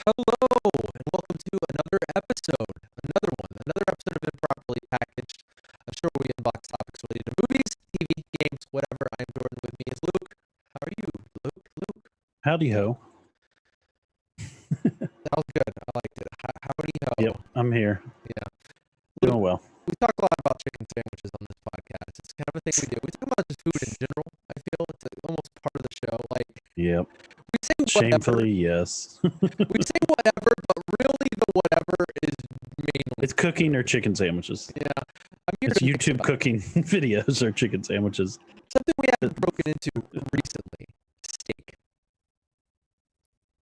Hello, and welcome to another episode of Improperly Packaged, a show where we unbox topics related to movies, TV, games, whatever. I'm Jordan. With me is Luke. How are you, Luke? Howdy ho. That was good. I liked it. Howdy ho. Yep, I'm here. Yeah. Doing Luke, well. we talk a lot about chicken sandwiches on this podcast. It's kind of a thing we do. We talk about just food in general. I feel it's almost part of the show. Like, Yep. we say whatever. Shamefully, yes. We say whatever, but really the whatever is mainly. It's cooking or chicken sandwiches. Yeah. I'm here It's to think YouTube about cooking videos or chicken sandwiches. something we haven't broken into recently. Steak.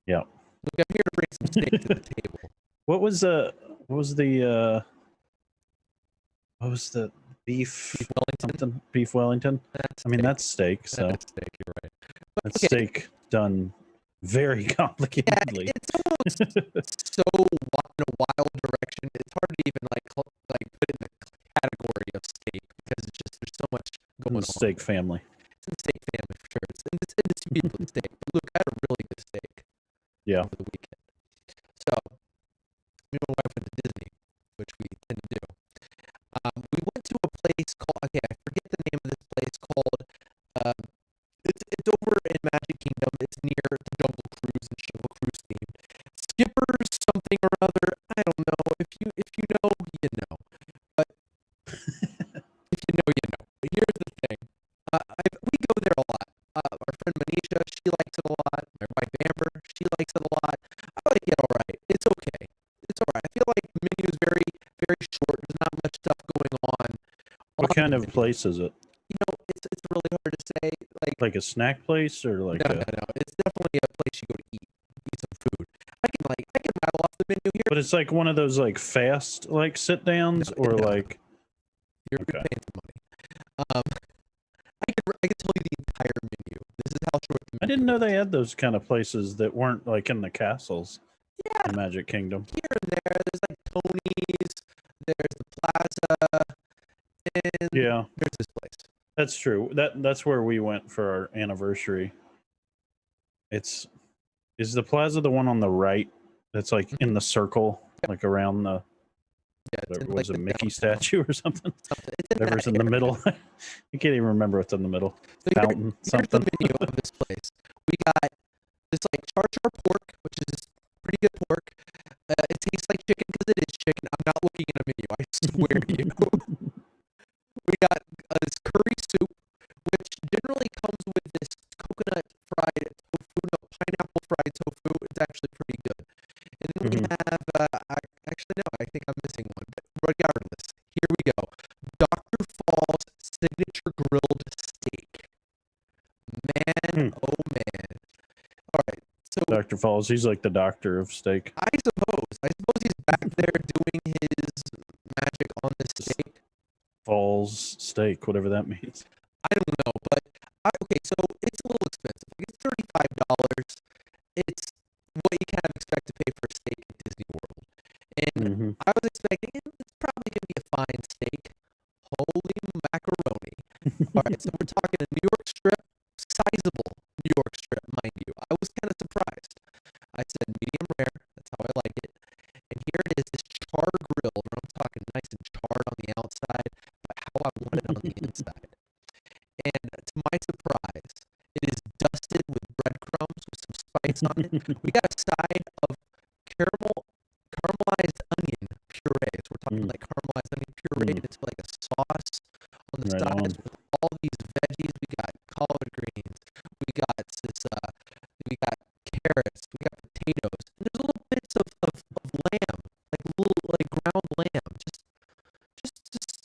Yeah. Look, I'm here to bring some steak to the table. What was the beef Beef Wellington. something? Beef Wellington? That's steak, so That's steak, you're right. But, that's steak done very complicatedly. Yeah, it's almost so in a wild direction. It's hard to even put in the category of steak because it's just there's so much going on. Steak family. It's in the steak family for sure. It's people with steak. But look, I had a really good steak. Yeah. Over the weekend. So me and my wife went to Disney, which we tend to do. We went to a place called I forget the name of this place called. It's over in Magic Kingdom. It's near the Jungle Cruise and Jungle Cruise theme. Skipper's something or other. I don't know. If you know, you know. But if you know, you know. But here's the thing. We go there a lot. Our friend Manisha, she likes it a lot. My wife Amber, she likes it a lot. I like it all right. It's okay. It's all right. I feel like the menu is very, very short. There's not much stuff going on. What kind of place is it? You know, it's really hard to say. Like a snack place or like no. It's definitely a place you go to eat some food. I can rattle off the menu here. But it's like one of those like fast like sit downs or like You're paying some money. I can tell you the entire menu. This is how short the menu I didn't know they had those kind of places that weren't like in the castles. Yeah. In Magic Kingdom. Here and there, there's like Tony's, there's the Plaza, and there's this place. That's true. That's where we went for our anniversary. Is the Plaza the one on the right? That's like in the circle, like around the. Yeah, there was a Mickey statue or something. Whatever's in the middle. I can't even remember what's in the middle. So Fountain, something. Here's the menu of this place. We got this like char pork, which is pretty good pork. It tastes like chicken because it is chicken. I'm not looking at a menu. I swear to you. We got this curry soup, which generally comes with this coconut fried tofu, pineapple fried tofu. It's actually pretty good. And then we have, I think I'm missing one. But regardless, here we go. Dr. Fall's signature grilled steak. Man, oh man. All right. So Dr. Falls, he's like the doctor of steak. I suppose he's back there doing his magic on this steak. Falls steak, whatever that means. I don't know, but so it's a little expensive. It's $35. It's what you kind of expect to pay for a steak at Disney World. And I was expecting it's probably going to be a fine steak. Holy macaroni. All right, so we're talking a New York strip, sizable New York strip, mind you. I was kind of surprised. I said medium rare. That's how I like it. And here it is, this char grilled, where I'm talking nice and charred on the outside, but how I want it on the inside. And to my surprise, it is dusted with breadcrumbs with some spice on it. We got a side of caramelized onion puree. So we're talking like caramelized onion puree. It's like a sauce on the sides with all these veggies. We got collard greens. We got we got carrots. We got potatoes. And there's little bits of lamb, like little ground lamb, just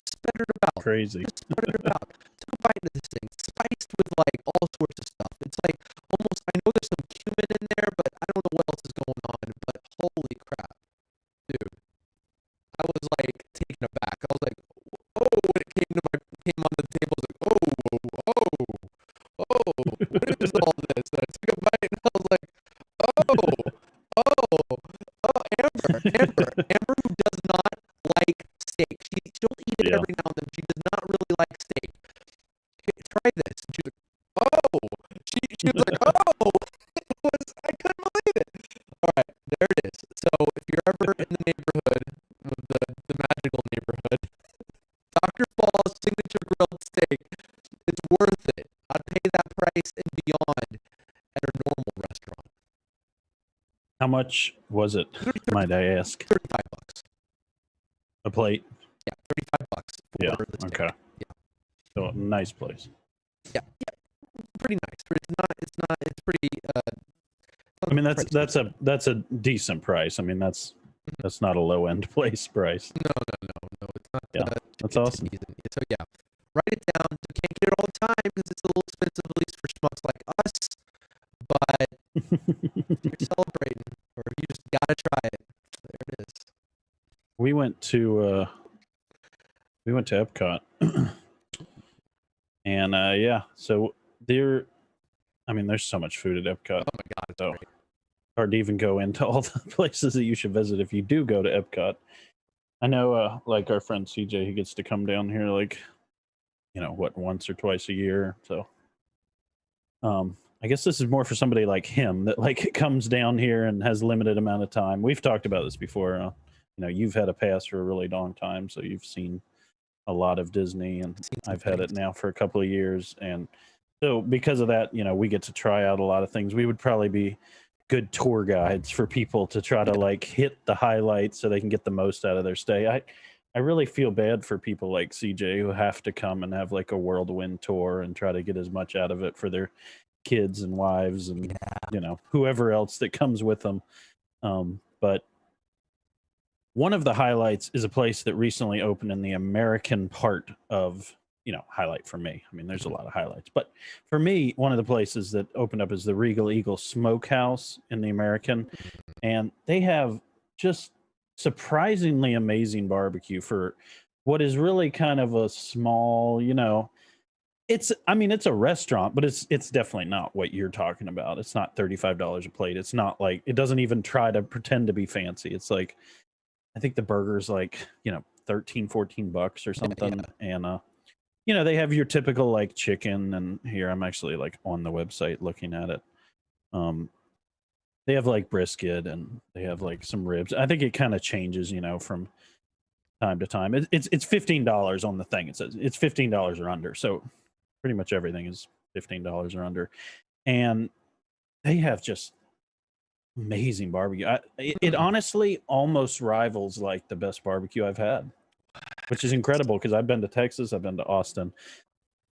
spattered about. Crazy. Just spattered about. Took a bite into this thing, spiced with like all sorts of stuff. It's like almost. I know there's some cumin in there, but I don't know what else is going on. But holy crap, dude! I was like taken aback. I was like, oh, when it came on the table, I was like, oh, what is all this? And I took a bite and I was like, Amber, who does not like steak. She'll eat it every now and then. She does not really like steak. Try this. And she was like, oh. She was like, oh. I couldn't believe it. All right, there it is. price and beyond at a normal restaurant. How much was it, might I ask? $35. A plate? Yeah, $35 for Yeah, the steak. okay. Yeah. So, nice place. Yeah, pretty nice. It's pretty. I mean, that's a decent price. I mean, that's not a low end place price. No. It's not. Yeah, that's awesome. So yeah, write it down. You can't get it all the time because it's a little expensive, at least for schmucks like us. But if you're celebrating, or if you just gotta try it, there it is. We went to Epcot, and yeah, so there's so much food at Epcot. Oh my god, it's great. Hard to even go into all the places that you should visit if you do go to Epcot. I know, like our friend CJ, he gets to come down here like, once or twice a year. So, I guess this is more for somebody like him that like comes down here and has limited amount of time. We've talked about this before. You've had a pass for a really long time, so you've seen a lot of Disney, and I've had it now for a couple of years. And so because of that, we get to try out a lot of things. We would probably be good tour guides for people to try to like hit the highlights so they can get the most out of their stay. I really feel bad for people like CJ who have to come and have like a whirlwind tour and try to get as much out of it for their kids and wives and whoever else that comes with them. But one of the highlights is a place that recently opened in the American part of, highlight for me. I mean, there's a lot of highlights, but for me, one of the places that opened up is the Regal Eagle Smokehouse in the American. And they have just surprisingly amazing barbecue for what is really kind of a small, it's a restaurant, but it's definitely not what you're talking about. It's not $35 a plate. It's not like, it doesn't even try to pretend to be fancy. It's like, I think the burger's like, $13-14 or something. Yeah. And they have your typical like chicken, and here I'm actually like on the website looking at it. They have like brisket, and they have like some ribs. I think it kind of changes, from time to time. It's $15 on the thing. It says it's $15 or under. So pretty much everything is $15 or under. And they have just amazing barbecue. It honestly almost rivals like the best barbecue I've had, which is incredible because I've been to Texas, I've been to Austin.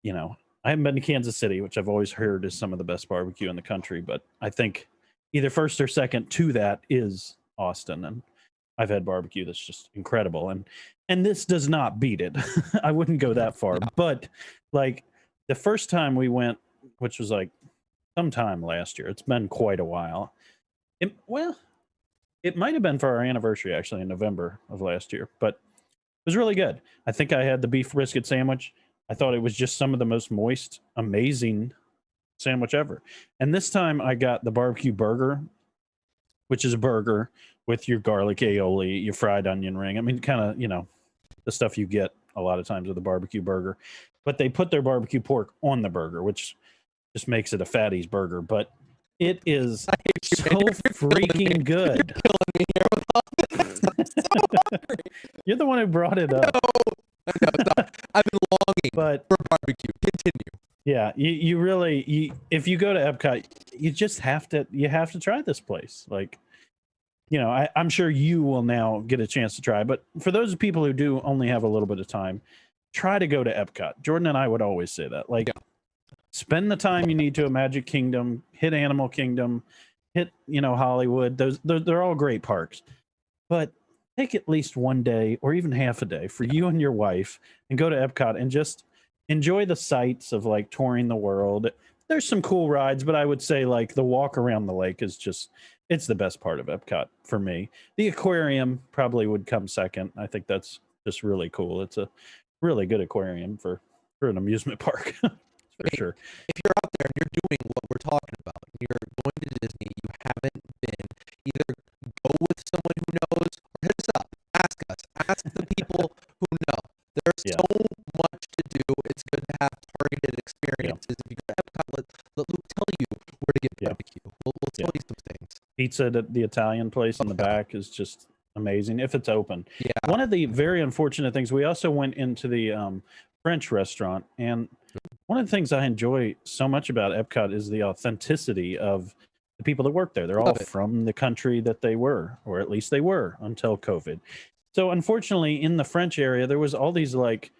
I haven't been to Kansas City, which I've always heard is some of the best barbecue in the country. But I think either first or second to that is Austin, and I've had barbecue that's just incredible. And this does not beat it. I wouldn't go that far, but like the first time we went, which was like sometime last year, it's been quite a while. It might have been for our anniversary actually in November of last year, but it was really good. I think I had the beef brisket sandwich. I thought it was just some of the most moist, amazing sandwich ever. And this time I got the barbecue burger, which is a burger with your garlic aioli, your fried onion ring. I mean, kind of, the stuff you get a lot of times with a barbecue burger. But they put their barbecue pork on the burger, which just makes it a fatty's burger. But it is so freaking good. You're killing me here with all this. I'm so hungry. You're the one who brought it up. No, I've been longing for barbecue. Continue. Yeah, you really if you go to Epcot, you just have to try this place. Like, I'm sure you will now get a chance to try. But for those people who do only have a little bit of time, try to go to Epcot. Jordan and I would always say that. Like, spend the time you need to at Magic Kingdom, hit Animal Kingdom, hit Hollywood. They're all great parks, but take at least one day or even half a day for you and your wife and go to Epcot and just enjoy the sights of like touring the world. There's some cool rides, but I would say like the walk around the lake is it's the best part of Epcot for me. The aquarium probably would come second. I think that's just really cool. It's a really good aquarium for an amusement park. For sure. If you're out there and you're doing what we're talking about, you're going to Disney, you haven't been, either go with someone who knows or hit us up. Ask the people who know. There's so much to do. It's good to have targeted experiences. If you go to Epcot, let Luke tell you where to get barbecue. We'll tell you some things. Pizza at the Italian place in the back is just amazing if it's open. Yeah. One of the very unfortunate things, we also went into the French restaurant, and one of the things I enjoy so much about Epcot is the authenticity of the people that work there. They're all Love it. from the country that they were, or at least they were until COVID. So unfortunately, in the French area, there was all these like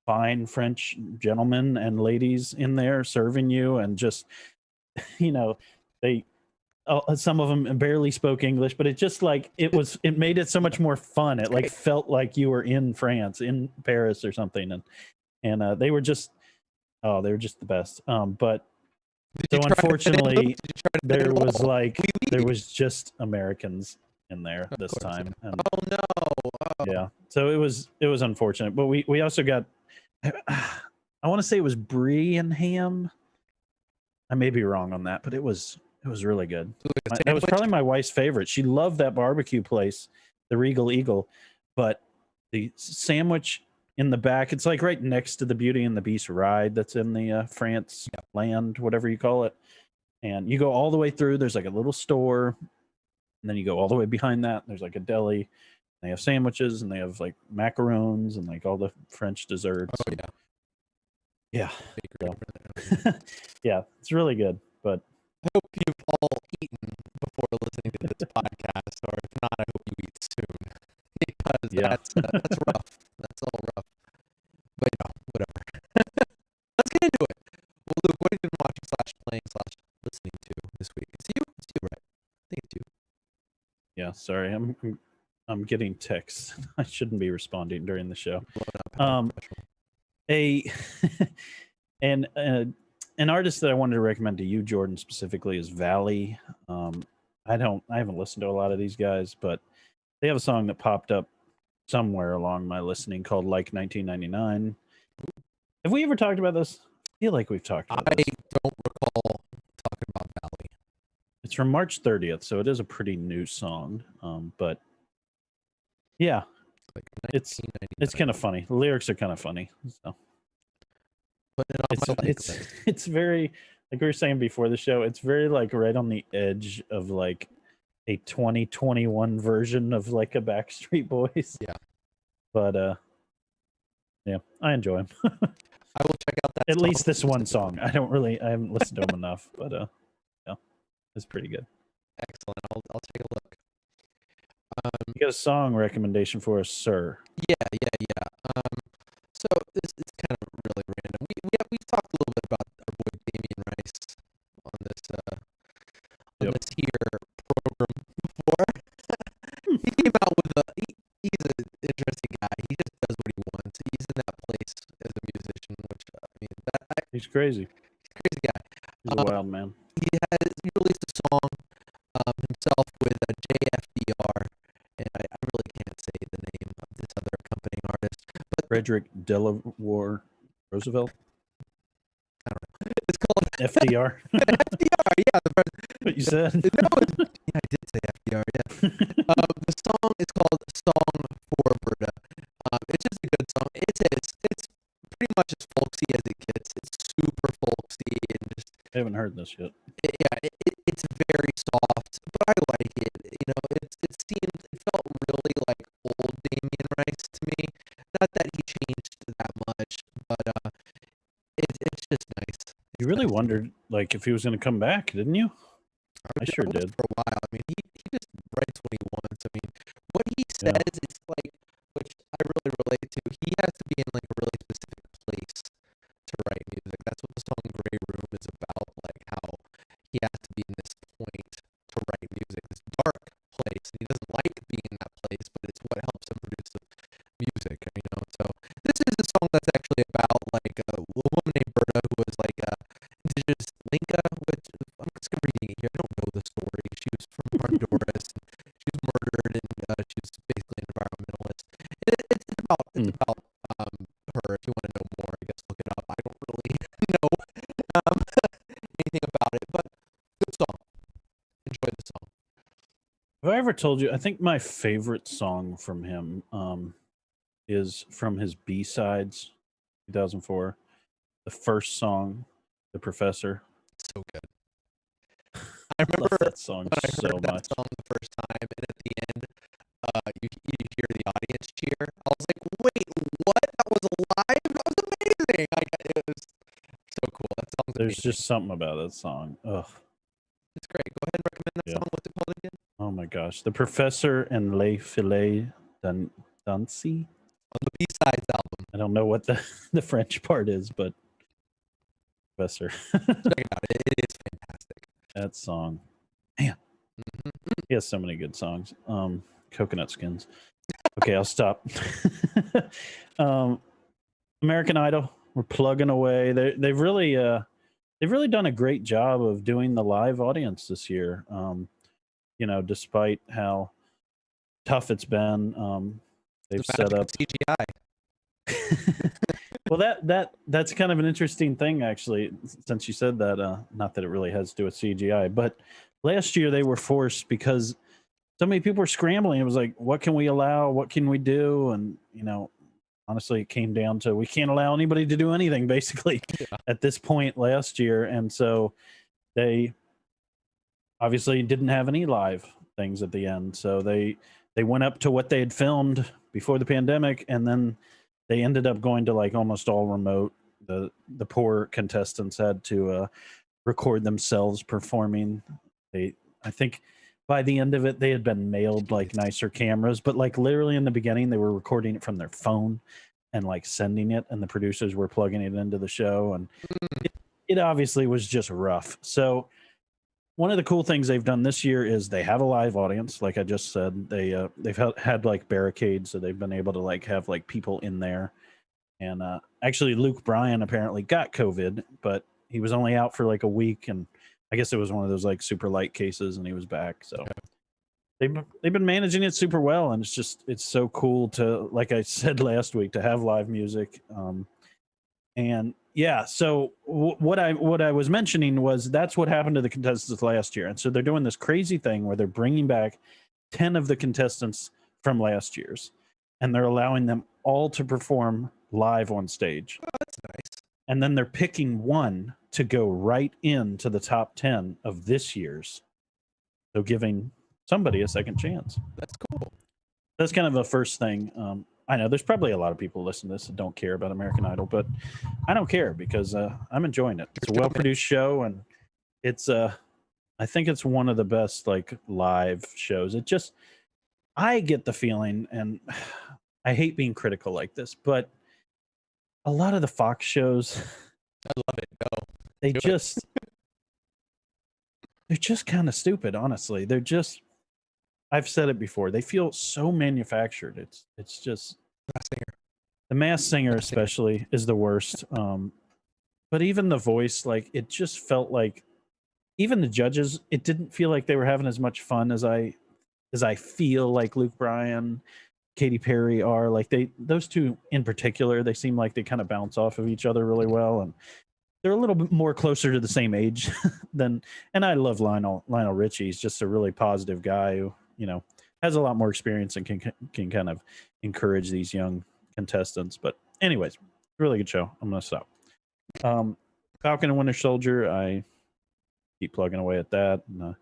fine French gentlemen and ladies in there serving you, and just you know, they some of them barely spoke English, but it just like it made it so much more fun. It like felt like you were in France, in Paris or something, and they were just they were just the best. But so unfortunately, there was like there was just Americans in there this time. Yeah. And, oh no! Oh. yeah, so it was unfortunate. But we also got I want to say it was brie and ham. I may be wrong on that, but it was really good. That was probably my wife's favorite. She loved that barbecue place, the Regal Eagle, but the sandwich in the back, it's like right next to the Beauty and the Beast ride that's in the France land, whatever you call it. And you go all the way through, there's like a little store, and then you go all the way behind that, there's like a deli. They have sandwiches, and they have like macarons and like all the French desserts. Oh, yeah. So, yeah, it's really good. But I hope you've all eaten before listening to this podcast, or if not, I hope you eat soon, because that's rough. That's all rough. But whatever. Let's get into it. Well, Luke, what have you been watching / playing / listening to this week? It's you, right? I think it's you. Yeah, sorry, I'm getting texts. I shouldn't be responding during the show. An artist that I wanted to recommend to you, Jordan, specifically is Valley. I haven't listened to a lot of these guys, but they have a song that popped up somewhere along my listening called Like 1999. Have we ever talked about this? I feel like we've talked about this. I don't recall talking about Valley. It's from March 30th, so it is a pretty new song. But yeah, like it's kind of funny. The lyrics are kind of funny. So. But it's very, like we were saying before the show, it's very like right on the edge of like a 2021 version of like a Backstreet Boys. Yeah. But yeah, I enjoy him. I will check out that at least this one song. I haven't listened to him enough, but yeah, it's pretty good. Excellent. I'll take a look. You got a song recommendation for us, sir? Yeah. So it's kind of really random. We've talked a little bit about our boy Damien Rice on this this here program before. He came out with he's an interesting guy. He just does what he wants. He's in that place as a musician, which he's crazy. He's a crazy guy. He's a wild man. He released a song himself with JFDR, and I really can't say the name of this other accompanying artist. But Frederick Delaware Roosevelt. I don't know. It's called FDR. FDR, yeah. What you said? No, I did say FDR, yeah. The song is called "Song for Berta." It's just a good song. It's pretty much as folksy as it gets. It's super folksy and just. I haven't heard this yet. It's very soft, but I like it. It felt really like old Damien Rice to me. Not that he changed that much, but it's just nice. You really wondered like if he was going to come back, didn't you? I sure did for a while. I mean, he just writes what he wants. I mean, what he says is like, which I really relate to. He has to be in like a really specific place to write music. That's what the song "Gray Room" is about. Like how he has to be in this point to write music, this dark place, and he doesn't like being in that place, but it's what helps him produce the music. So this is a song that's actually about like a woman named Berta who was like indigenous Linka, which I'm just reading it here. I don't know the story. She was from Honduras. And she was murdered, and she was basically an environmentalist. It's about her. If you want to know more, I guess look it up. I don't really know anything about it, but good song. Enjoy the song. Have I ever told you? I think my favorite song from him is from his B-sides, 2004. The first song, "The Professor." So good. I remember that song when I heard that much. song the first time, and at the end, you hear the audience cheer. I was like, "Wait, what? That was live? That was amazing!" It was so cool. That song's There's amazing. just something about that song. Ugh. It's great. Go ahead and recommend that Yeah. song. What's it called again? Oh my gosh. The Professor and Les Filets d'Annecy. On the B-Sides album. I don't know what the French part is, but Professor. Check it out. It is fantastic. That song. Man. He has so many good songs. Coconut Skins. Okay, I'll stop. American Idol. We're plugging away. They've really done a great job of doing the live audience this year. You know, despite how tough it's been, they've set up CGI. Well, that's kind of an interesting thing, actually, since you said that. Not that it really has to do with CGI, but last year they were forced because so many people were scrambling. It was like, what can we allow? What can we do? And, you know, honestly, it came down to we can't allow anybody to do anything, basically, at this point last year. And so they obviously didn't have any live things at the end. So they went up to what they had filmed before the pandemic, and then they ended up going to like almost all remote. The poor contestants had to record themselves performing. I think by the end of it, they had been mailed like nicer cameras, but like literally in the beginning, they were recording it from their phone and like sending it, and the producers were plugging it into the show, and it obviously was just rough. So one of the cool things they've done this year is they have a live audience. Like I just said, they've had like barricades, so they've been able to like have like people in there. And actually, Luke Bryan apparently got COVID, but he was only out for like a week, and I guess it was one of those like super light cases, and he was back. So they've been managing it super well, and it's so cool to, like I said last week, to have live music. And yeah, so what I was mentioning was that's what happened to the contestants last year, and so they're doing this crazy thing where they're bringing back 10 of the contestants from last year's, and they're allowing them all to perform live on stage. Oh, that's nice. And then they're picking one to go right into the top 10 of this year's, so giving somebody a second chance. That's cool. That's kind of a first thing. I know there's probably a lot of people listening to this that don't care about American Idol, but I don't care because I'm enjoying it. It's a well-produced show, and it's I think it's one of the best like live shows. I get the feeling, and I hate being critical like this, but a lot of the Fox shows, I love it. No, they're just kind of stupid, honestly. I've said it before. They feel so manufactured. It's just The Masked Singer especially is the worst. But even The Voice, like it just felt like even the judges, it didn't feel like they were having as much fun as I feel like Luke Bryan, Katy Perry are. Like those two in particular, they seem like they kind of bounce off of each other really well, and they're a little bit more closer to the same age than. And I love Lionel Richie. He's just a really positive guy who, you know, has a lot more experience and can kind of encourage these young contestants. But anyways, really good show. I'm gonna stop. Falcon and Winter Soldier, I keep plugging away at that. And,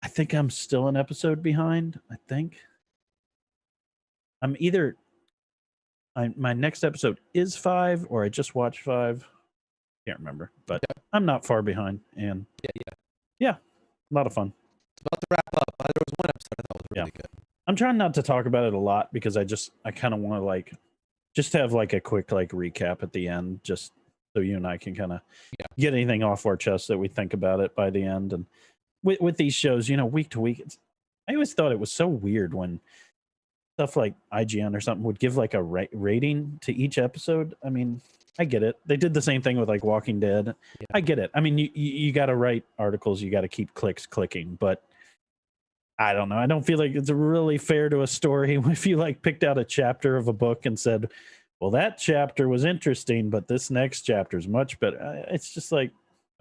I think I'm still an episode behind. I think I'm either my next episode is 5 or I just watched 5. Can't remember, but I'm not far behind. And yeah, a lot of fun. It's about to wrap up. There was one episode I thought was really good. I'm trying not to talk about it a lot because I kind of want to like just have like a quick like recap at the end, just so you and I can kind of get anything off our chest that we think about it by the end. And with these shows, you know, week to week, I always thought it was so weird when stuff like IGN or something would give like a rating to each episode. I mean, I get it. They did the same thing with like Walking Dead. Yeah. I get it. I mean, you got to write articles. You got to keep clicks clicking, but I don't know. I don't feel like it's really fair to a story if you like picked out a chapter of a book and said, well, that chapter was interesting, but this next chapter is much better. It's just like,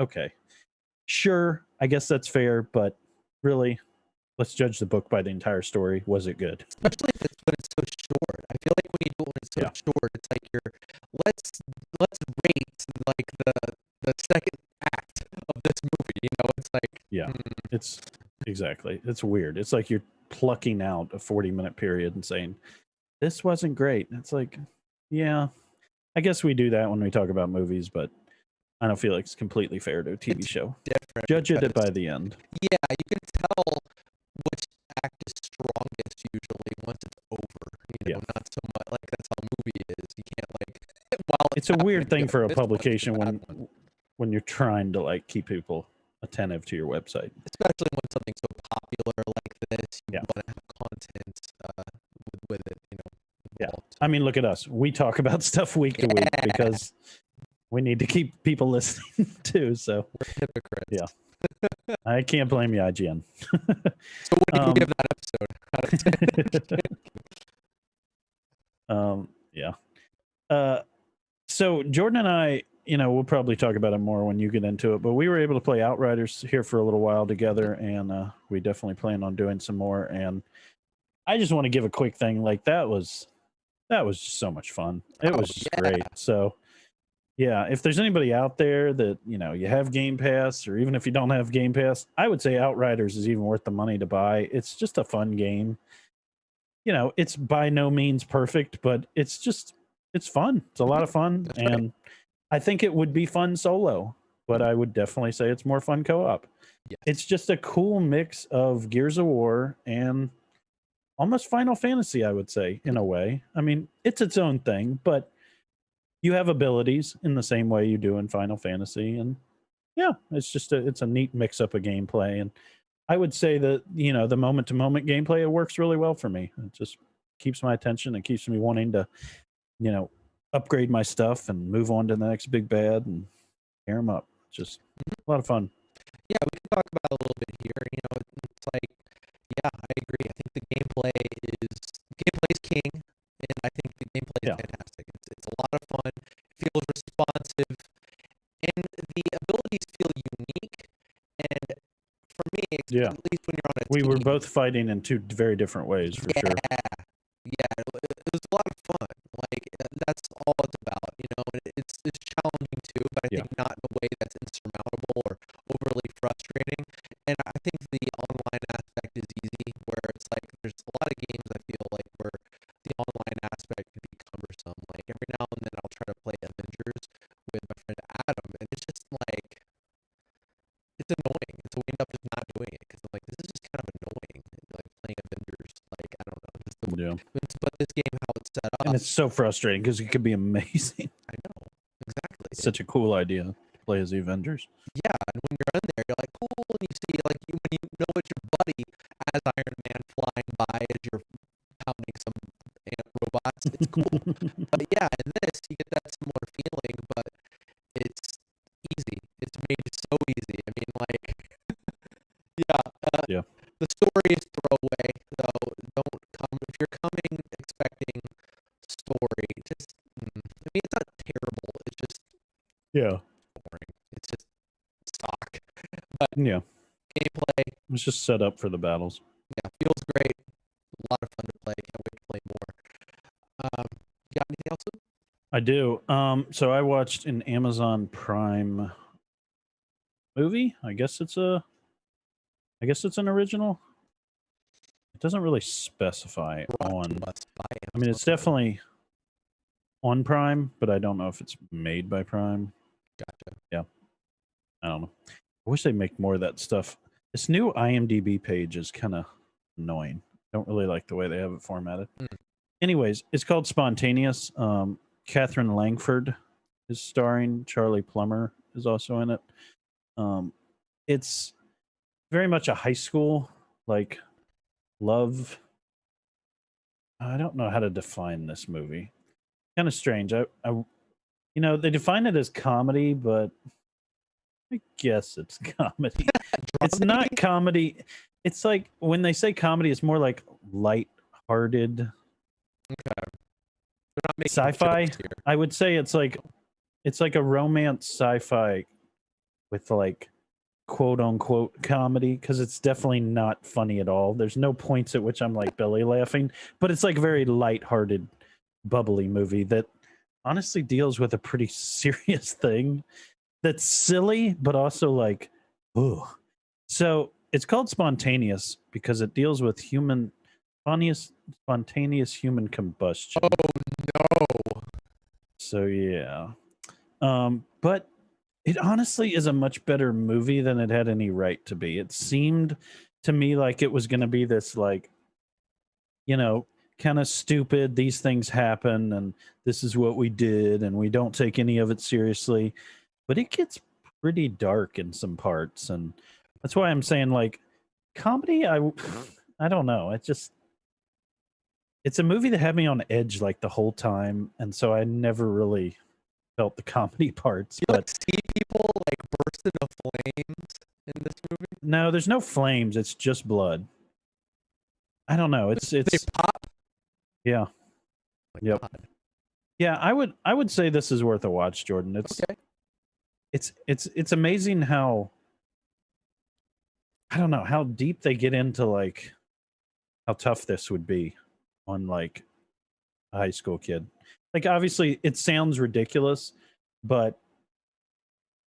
okay, sure. I guess that's fair, but really, let's judge the book by the entire story. Was it good? Especially if it's when it's so short. I feel like when you do it when it's so short, it's like let's rate like the second act of this movie. You know, it's like it's exactly. It's weird. It's like you're plucking out a 40-minute period and saying this wasn't great. It's like, yeah, I guess we do that when we talk about movies, but I don't feel like it's completely fair to a TV It's show. different. Judge it by because, the end. yeah, you can tell which act is strongest usually once it's over. You know, Yeah. not so much like that's how a movie is. You can't like while It's a weird thing happening, for a this one's the publication bad one. when you're trying to like keep people attentive to your website. Especially when something's so popular like this, you Yeah. want to have content with it, you know. Yeah. Involved. I mean, look at us. We talk about stuff week to week because we need to keep people listening too. So We're hypocrites. Yeah. I can't blame you, IGN. So what do you give that episode? Out of 10? Yeah. So Jordan and I, you know, we'll probably talk about it more when you get into it, but we were able to play Outriders here for a little while together, and we definitely plan on doing some more. And I just want to give a quick thing. Like that was just so much fun. It was just great. So yeah, if there's anybody out there that, you know, you have Game Pass, or even if you don't have Game Pass, I would say Outriders is even worth the money to buy. It's just a fun game. You know, it's by no means perfect, but it's fun. It's a lot of fun. That's And I think it would be fun solo, but I would definitely say it's more fun co-op. Yes. It's just a cool mix of Gears of War and almost Final Fantasy, I would say, in a way. I mean, it's its own thing, but you have abilities in the same way you do in Final Fantasy. And yeah, it's a neat mix up of gameplay. And I would say that, you know, the moment to moment gameplay, it works really well for me. It just keeps my attention and keeps me wanting to, you know, upgrade my stuff and move on to the next big bad and tear them up. Just a lot of fun. Yeah, we can talk about it a little bit here. You know, it's like, yeah, I agree. I think the gameplay is king, and I think the gameplay is fantastic. It's a lot of fun. It feels responsive, and the abilities feel unique. And for me, at least when you're on a we team, were both fighting in two very different ways, for sure. Yeah, it was a lot of fun. Like that's all it's about, you know. And it's challenging too, but I think not in a way that's insurmountable or overly frustrating. And I think the online aspect is easy, where it's like there's a lot of games I feel like where the online aspect can be cumbersome. Like every now and then I'll try to play Avengers with my friend Adam, and it's just like it's annoying. So we end up just not doing it because I'm like, this is just kind of annoying. Like playing Avengers, like I don't know, just the but this game how it's set up, and it's so frustrating because it could be amazing. I know exactly. It's such a cool idea to play as the Avengers. Yeah, and when you're in there, you're like, cool, and you see like when you know it's your buddy as Iron Man flying by as you're pounding some ant robots, it's cool. But yeah, in this you get that similar feeling, but it's easy. It's made so easy. I mean, like, the story is throwaway, though. Don't come if you're coming expecting story. Just, I mean, it's not terrible. It's just boring. It's just stock. But gameplay. It's just set up for the battles. Yeah, feels great. A lot of fun to play. Can't wait to play more. You got anything else? I do. So I watched an Amazon Prime movie. I guess it's an original. It doesn't really specify on. I mean, it's definitely on Prime, but I don't know if it's made by Prime. Gotcha. Yeah. I don't know. I wish they make more of that stuff. This new IMDb page is kind of annoying. Don't really like the way they have it formatted. Anyways, it's called Spontaneous. Catherine Langford is starring. Charlie Plummer is also in it. It's very much a high school, like, love. I don't know how to define this movie. Kind of strange. I you know, they define it as comedy, but I guess it's comedy. It's not comedy. It's like when they say comedy, it's more like light-hearted. Okay. They're not making Sci-fi. jokes here. I would say it's like a romance sci-fi with like quote unquote comedy, because it's definitely not funny at all. There's no points at which I'm like belly laughing, but it's like very light-hearted, bubbly movie that honestly deals with a pretty serious thing that's silly, but also like, ooh. So it's called Spontaneous because it deals with spontaneous human combustion. Oh no. So yeah. But It honestly is a much better movie than it had any right to be. It seemed to me like it was going to be this, like, you know, kind of stupid, these things happen and this is what we did and we don't take any of it seriously. But it gets pretty dark in some parts, and that's why I'm saying, like, comedy, I don't know. It's a movie that had me on edge like the whole time, and so I never really felt the comedy parts. You But see people like burst into flames in this movie. no, there's no flames. It's just blood. I don't know. It's They pop. yeah. My Yep. God. Yeah, I would say this is worth a watch, Jordan. Okay. It's amazing how, I don't know, how deep they get into, like, how tough this would be on, like, a high school kid. Like, obviously it sounds ridiculous, but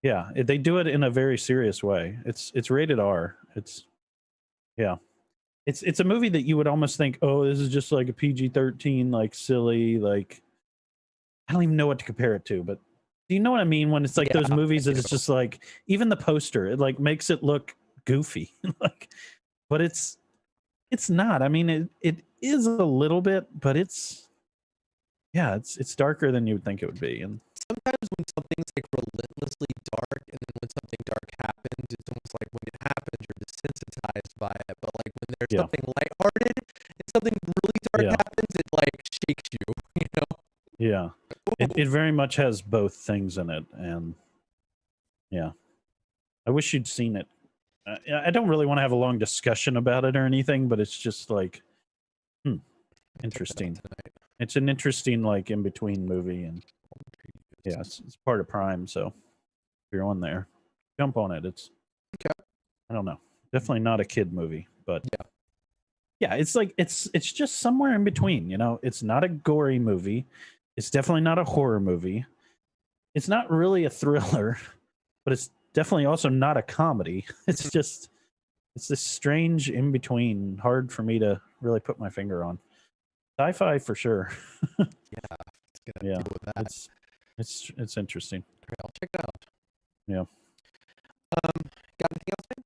yeah, they do it in a very serious way. It's rated R. Yeah. It's a movie that you would almost think, oh, this is just like a PG-13, like, silly, like, I don't even know what to compare it to, but do you know what I mean? When it's like those movies that it's just like, even the poster, it like makes it look goofy, like, but it's not. I mean, it is a little bit, but it's darker than you would think it would be. And sometimes when something's like relentlessly dark, and then when something dark happens, it's almost like when it happens, you're desensitized by it. But like when there's something lighthearted and something really dark happens, it like shakes you, you know? Yeah. It very much has both things in it, and yeah. I wish you'd seen it. I don't really want to have a long discussion about it or anything, but it's just like, interesting. It's an interesting, like, in between movie, and yeah, it's part of Prime. So if you're on there, jump on it. It's okay. I don't know, definitely not a kid movie, but yeah, it's like it's just somewhere in between. You know, it's not a gory movie. It's definitely not a horror movie. It's not really a thriller, but it's definitely also not a comedy. It's just, it's this strange in between, hard for me to really put my finger on. Sci-fi for sure. Yeah, it's gonna deal with that. It's interesting. Okay, I'll check it out. Yeah. Got anything else, man?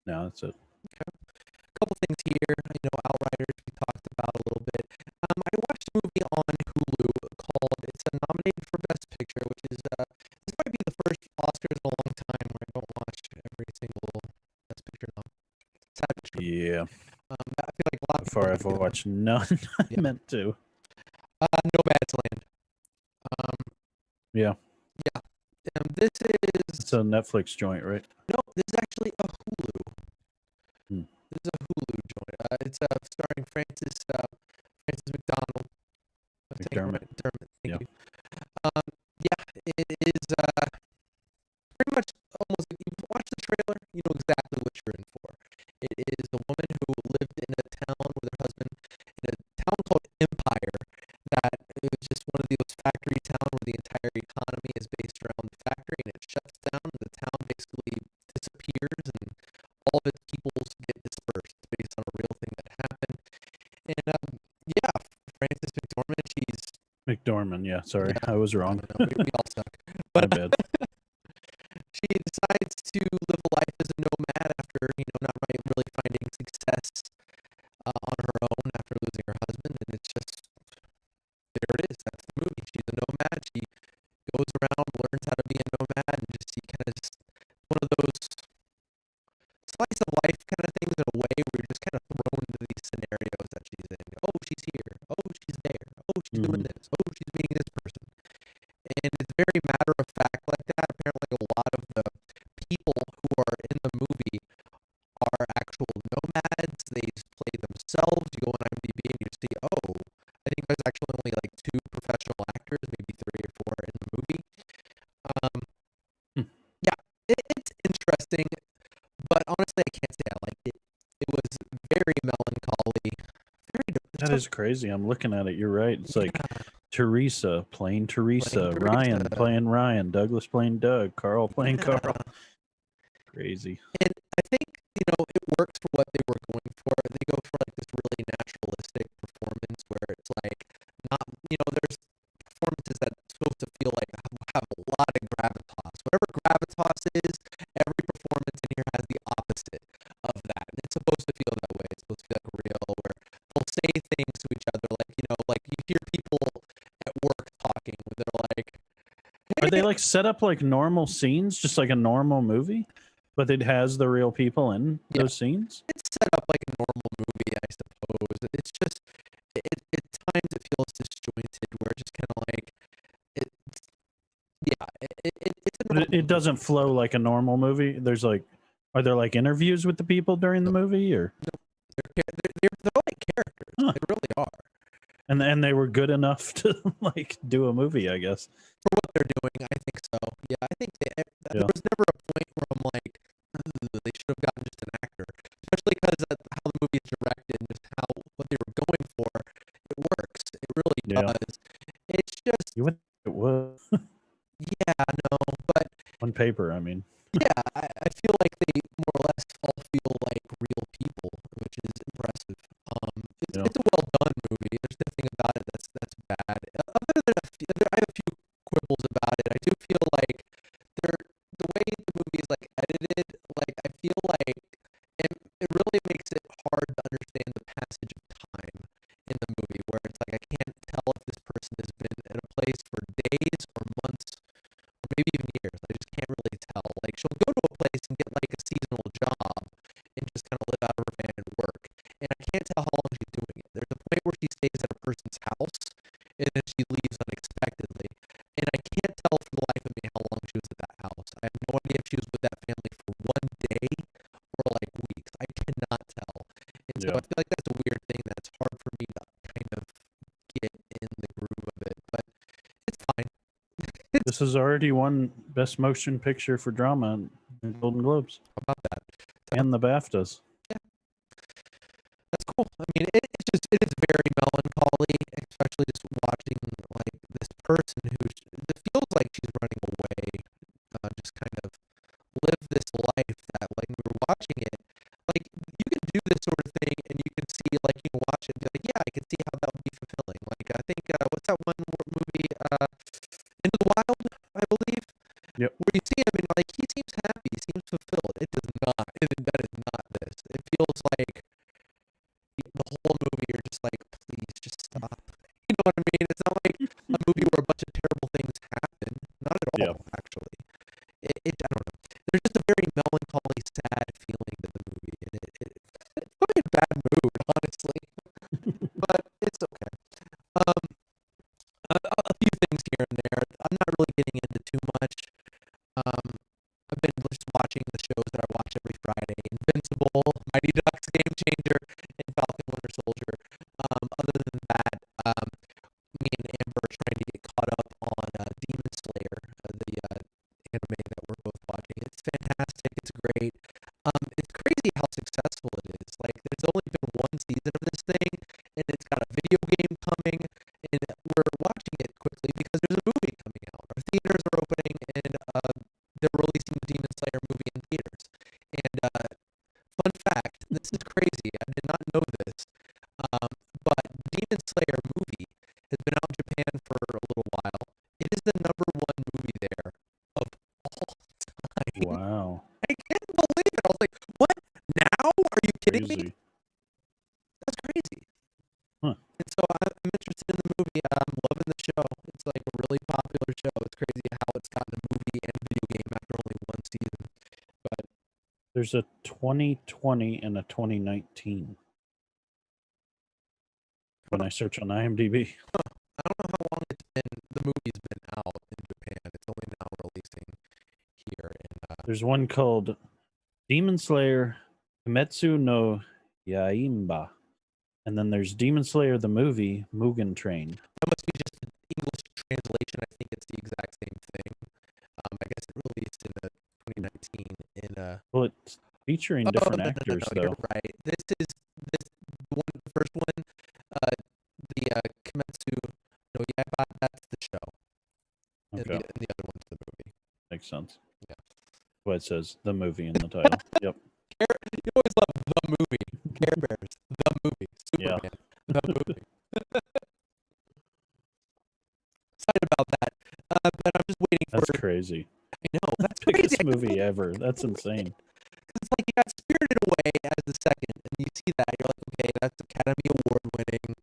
No, that's it. Okay. A couple things here. You know, Outriders we talked about a little bit. I watched a movie on Hulu called, it's nominated for Best Picture, which is this might be the first Oscars in a long time where I don't watch every single Best Picture nom. Yeah. I feel like a lot of so far I've watched none. I meant to. Nomadland. Yeah. Yeah. This is, It's a Netflix joint, right? no, this is actually a Hulu. Hmm. This is a Hulu joint. It's starring Francis McDonald. McDermott. Thank you. Yeah, it is pretty much almost, if you watch the trailer, you know exactly what you're in for. It is a woman who lived in a town with her husband, in a town called Empire, that it was just one of those factory towns where the entire economy is based around the factory, and it shuts down, and the town basically disappears, and all of its peoples get dispersed based on a real thing that happened. And yeah, Frances McDormand, she's McDormand, yeah. Sorry, I was wrong. we all suck. But My bad. she decides to live a life as a nomad after, you know, not really finding success on her own after losing her husband, and it's just, there it is. That's the movie. She's a nomad. She goes around, learns how to be a nomad, and just, she kind of just, one of those slice of life kind of things in a way where you're just kind of thrown into these scenarios that she's in. Oh, she's here. Oh, she's there. Oh, she's doing this. Oh, she's meeting this person. And it's very matter of fact like that. Apparently, a lot of the people who are in the movie are actual nomads. They just play themselves. You go on IMDb and you see, oh, I think there's actually only like 2 professional actors, maybe 3 or 4 in the movie. Yeah, it's interesting, but honestly, I can't say I liked it. It was very melancholy. That is crazy. I'm looking at it. You're right. It's like Teresa playing Teresa, Ryan playing Ryan, Douglas playing Doug, Carl playing Carl. Crazy. And I think, you know, it works for what they were going for. They go for like this really naturalistic performance where it's like not, you know, there's performances that's supposed to feel like have a lot of gravitas. Whatever gravitas here has the opposite of that. And it's supposed to feel that way. It's supposed to be like real, where they'll say things to each other, like, you know, like you hear people at work talking, where they're like, Are they like set up like normal scenes, just like a normal movie, but it has the real people in those scenes? it's set up like a normal movie, I suppose. It's just, at times it feels disjointed, where it's just kind of like, it's a But normal it doesn't flow like a normal movie. There's like, are there like interviews with the people during the movie, or they're like characters. Huh. They really are. and they were good enough to like do a movie, I guess. For what they're doing, I think so. Yeah, I think there was never a point where I'm like, they should have gotten just an actor, especially because how the movie is directed and just how what they were going for. It works. It really does. It's just you would it was yeah, no, but on paper, I mean. Yeah, I feel like they more or less all feel like real people, which is impressive. It's a well done movie. There's nothing about it that's bad. Other than I have a few quibbles about it. I do feel like the way the movie is like edited, like I feel like it really makes it hard to understand the passage of time in the movie, where it's like I can't tell if this person has been at a place for days or months, or maybe even years. I just can't really tell. Like she'll go to a place and get like a seasonal job and just kind of live out of her van and work, and I can't tell how long she's doing it. There's a point where she stays at a person's house and then she leaves unexpectedly, and I can't tell for the life of me how long she was at that house. I have no idea if she was with that family for one day or like weeks. I cannot tell, and so I feel like that's a weird thing that's hard for me to kind of get in the groove of it, but it's fine. This has already won Best Motion Picture for Drama in Golden Globes. How about that? And the BAFTAs. Yeah. That's cool. I mean, it is very melancholy, especially just watching like this person it feels like she's running away, just kind of live this life that like we were watching it. Like you can do this sort of thing, and you can see like you can watch it and be like, yeah, I can see how that would be fulfilling. Like I think what's that one movie? Into the Wild, I believe. Yep. Where you see him and like he seems happy, he seems fulfilled. It does not. That is not this. It feels like the whole movie you're just like, please just stop. You know what I mean? It's not like a movie where a bunch of terrible things happen. Not at all, actually. I don't know. There's just a very melancholy, sad feeling to the movie, and it put me in a bad mood, honestly. But it's okay. A few things here and there. I'm not really getting into too much. I've been just watching the shows that I watch every Friday: Invincible, Mighty Ducks, Game Changer, and Falcon Winter Soldier. Other than that, me and Amber are trying to get caught up on Demon Slayer, the anime that we're both watching. It's fantastic. It's great. It's crazy how successful it is. Like, there's only been one season of this thing, and it's got a video game coming, and we're watching it quickly because there's a movie coming out. Our theaters are opening, and they're releasing the Demon Slayer movie in theaters. And fun fact, this is crazy. I did not know this, but the Demon Slayer movie has been out in Japan for a little while. It is the #1 movie there of all time. Wow. I can't believe it. I was like, what? Now? Are you kidding me? That's crazy. Huh. And so I'm interested in the movie. I'm loving the show. It's like a really popular show. It's crazy how it's gotten a movie and video game after only one season. But there's a 2020 and a 2019. When I search on IMDb. I don't know how long it's been. The movie's been out in Japan. It's only now releasing here. There's one called Demon Slayer Kimetsu no Yaimba. And then there's Demon Slayer the movie, Mugen Train. That must be just an English translation. I think it's the exact same thing. I guess it released in 2019. Well, it's featuring different actors, though. You're right. This the first one, the Kimetsu no Yaiba, that's the show. Okay. And the other one's the movie. Makes sense. Yeah. Well, it says the movie in the title. Yep. You always love the movie. Care Bears, the movie. Superman, the movie. Excited about that. But I'm just waiting for. That's crazy. I know. That's Biggest crazy. movie ever. That's insane. like you got Spirited Away as the second, and you see that you're like, okay, that's Academy Award winning,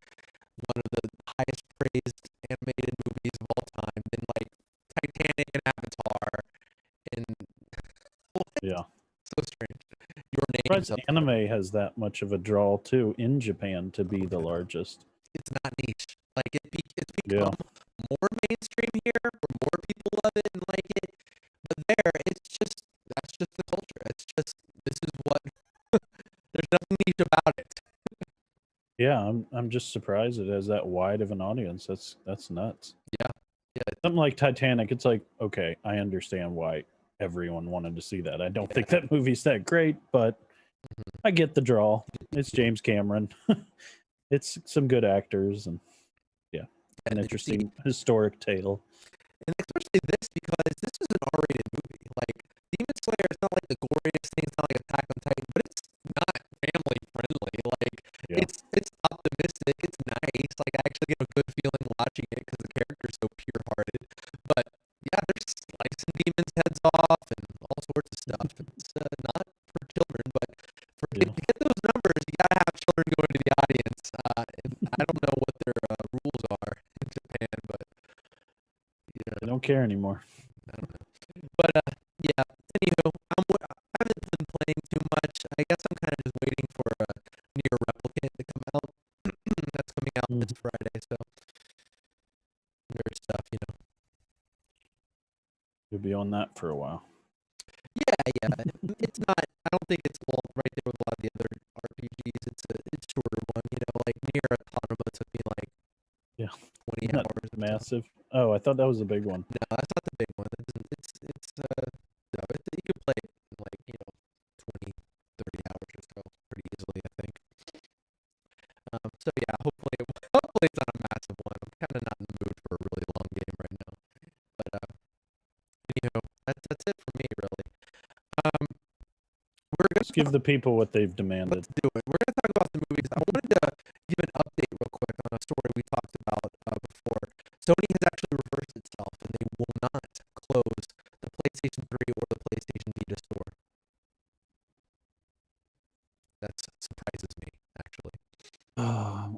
one of the highest praised animated movies of all time. Then like Titanic and Avatar, and what? Yeah. So strange. Your name's Surprised up there. anime has that much of a draw too in Japan to be the largest. It's not niche. Like it's Yeah. become more mainstream here, where more people love it and like it. But there, it's just that's just the culture. It's just this is what. There's nothing niche about it. Yeah, I'm just surprised it has that wide of an audience. That's nuts. Yeah, yeah, Something like Titanic, it's like, okay, I understand why everyone wanted to see that. I don't yeah. think that movie's that great, but Mhm. I get the draw. It's James Cameron. It's some good actors and yeah, an And then you see, interesting historic tale. and especially this because this is an R-rated movie. Like Demon Slayer is not like the goriest thing. It's not like Attack on Titan, but it's not family friendly. Like Yeah. it's optimistic. It's nice. Like I actually get a good feeling watching it because the character's so pure-hearted. But yeah, they're slicing demons' heads off and all sorts of stuff. It's not for children, but to Yeah. get those numbers, you gotta have children go into the audience. And I don't know what their rules are in Japan, but yeah, They don't care anymore. I don't know. But yeah. Anywho, I haven't been playing too much. I guess I'm kind of just waiting for Near Replicant to come out. That's coming out this Friday, so there's stuff, you know. You'll be on that for a while. Yeah, yeah. It's not. I don't think it's long right there with a lot of the other RPGs. It's shorter one, you know. Like Near Automata took me like Yeah. 20 Isn't that hours. massive? Oh, I thought that was a big one. No, that's not the big one. It's no, you can play it in like, you know, 20, 30 hours or so pretty easily, I think. So yeah, hopefully it's not a massive one. I'm kind of not in the mood for a really long game right now. But anywho, that's it for me really. We're gonna Just give the people what they've demanded. let's do it. We're gonna talk about the movies. I wanted to give an update real quick on a story we talked about before. Sony has actually reversed itself, and they will not close the PlayStation 3 or the PlayStation Vita store. That surprises me, actually.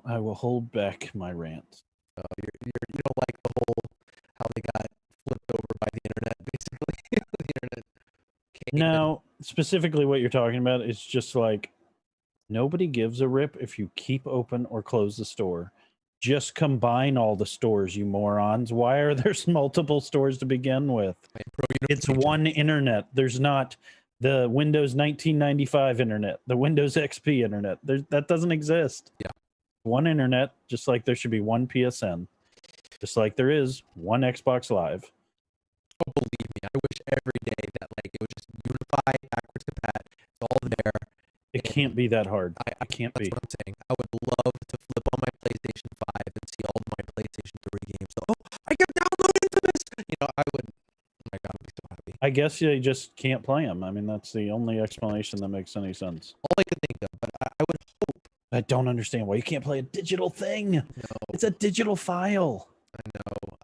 I will hold back my rant. You don't like the whole how they got flipped over by the internet, basically. The internet came No, specifically what you're talking about is just like nobody gives a rip if you keep open or close the store. Just combine all the stores, you morons. Why are there multiple stores to begin with? It's one internet. There's not the Windows 1995 internet, the Windows XP internet. That doesn't exist. Yeah. One internet, just like there should be one PSN, just like there is one Xbox Live. Oh, believe me, I wish every day that like it would just unify backwards compat. It's all there. It can't be that hard. It can't That's be. what I'm saying. I would love to flip on my PlayStation 5 and see all my PlayStation 3 games. Oh, I can download Infamous! You know, I would. Oh my god, I'd be so happy. I guess they just can't play them. I mean, that's the only explanation that makes any sense. All I could think of, but I would hope. I don't understand why you can't play a digital thing. No, It's a digital file. I know.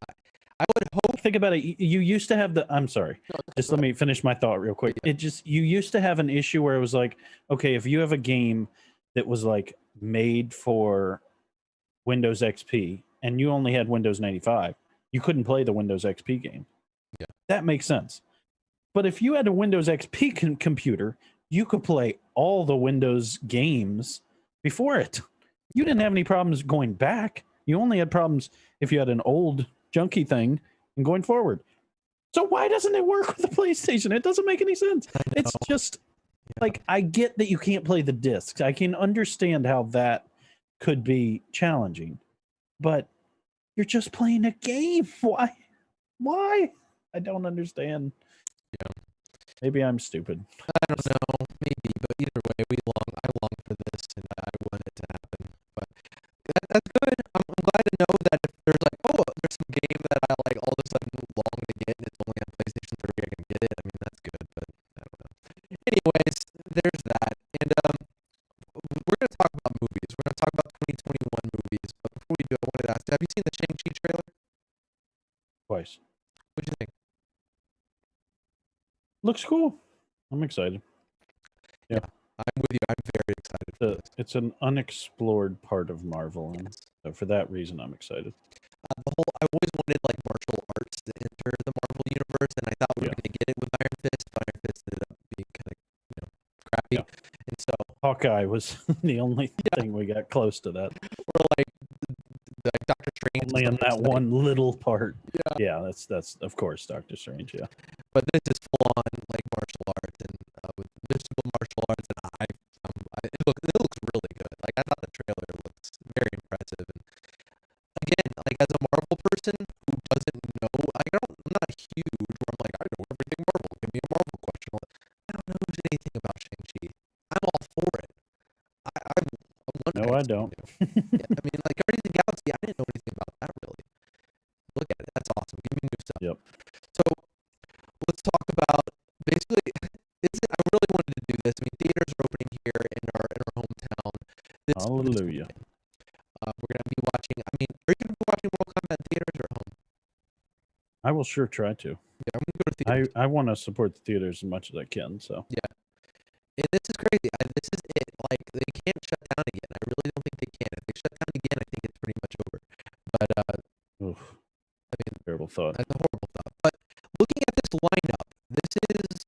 I would hope. Think about it. You used to have the. I'm sorry. Just let me finish my thought real quick. Yeah. You used to have an issue where it was like, okay, if you have a game that was like made for Windows XP and you only had Windows 95, you couldn't play the Windows XP game. Yeah. That makes sense. But if you had a Windows XP computer, you could play all the Windows games before it. You didn't have any problems going back. You only had problems if you had an old junky thing and going forward. So why doesn't it work with the PlayStation? It doesn't make any sense. It's just like, I get that you can't play the discs. I can understand how that could be challenging, but you're just playing a game. Why? I don't understand. Yeah. Maybe I'm stupid. I don't know, maybe, but either way, I long for this, and I want it to happen. But that's good. I'm glad to know that if there's like, there's some game that I like all of a sudden long to get, and it's only on PlayStation 3, I can get it. I mean, that's good, but I don't know. Anyways, there's that, and we're gonna talk about movies. We're gonna talk about 2021 movies, but before we do, I wanted to ask: have you seen the Shang Chi trailer? Twice. What'd you think? Looks cool. I'm excited. Yeah. I'm with you. I'm very excited for this. It's an unexplored part of Marvel, and Yes. so for that reason, I'm excited. I always wanted like martial arts to enter the Marvel universe, and I thought we were going to get it with Iron Fist, but Iron Fist ended up being kind of crappy. Yeah. And so Hawkeye was the only thing we got close to that. we're like Doctor Strange Only in that one little part. Yeah. That's of course Doctor Strange. Yeah. But this is full on like martial arts and with mystical martial arts, and it looks really good. Like I thought the trailer looks very impressive. And again, like as a Marvel person who doesn't know, I'm not huge where I'm like I know everything Marvel. Give me a Marvel question. I don't know anything about Shang-Chi. I'm all for it. I'm one No, guy. I don't. Yeah, I mean, like Guardians of the Galaxy, I didn't know anything about that really. Look at it. That's awesome. Give me new stuff. Yep. So let's talk about basically. I really wanted to do this. I mean, theaters are opening here in our hometown. Hallelujah. We're gonna be watching. I mean, are you gonna be watching Mortal Kombat in theaters or at home? I will sure try to. Yeah, I'm gonna go to theaters. I want to support the theaters as much as I can. So Yeah, and this is crazy. This is it. Like they can't shut down again. I really don't think they can. If they shut down again, I think it's pretty much over. But oof, I mean, terrible thought. that's a horrible thought. But looking at this lineup, this is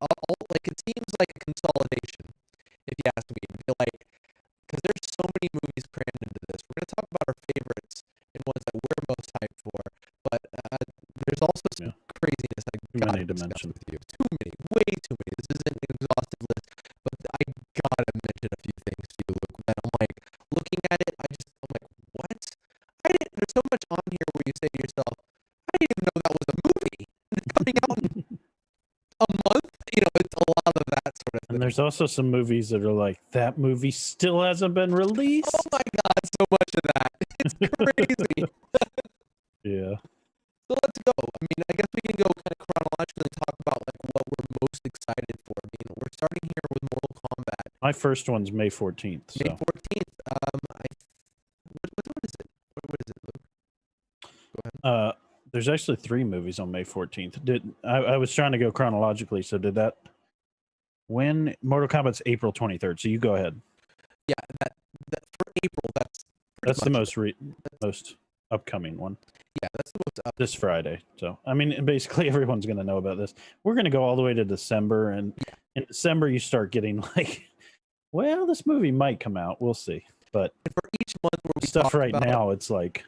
all like it seems like a consolidation. If you ask me, I feel like because there's so many movies crammed into this. We're gonna talk about our favorites and ones that we're most hyped for. But there's also some craziness I gotta discuss with you. Too many, way too many. This isn't an exhaustive list, but I gotta mention a few things to you, Luke. That I'm like looking at it, I'm like, what? There's so much on here where you say to yourself, I didn't even know that was a movie coming out in a month. You know, it's a lot of that sort of thing. And there's also some movies that are like, that movie still hasn't been released. Oh my God, so much of that. It's crazy. Yeah. So let's go. I mean, I guess we can go kind of chronologically and talk about like what we're most excited for. I mean, we're starting here with Mortal Kombat. My first one's May 14th. So. May 14th. What is it? What is it, Luke? Go ahead. There's actually 3 movies on May 14th. I was trying to go chronologically, so did that when Mortal Kombat's April 23rd, so you go ahead. Yeah, that for April, that's the most upcoming one. Yeah, that's the most upcoming. This Friday. So I mean, basically everyone's going to know about this. We're going to go all the way to December, and in December you start getting like, well, this movie might come out. We'll see. But and for each month where we stuff right about now, it's like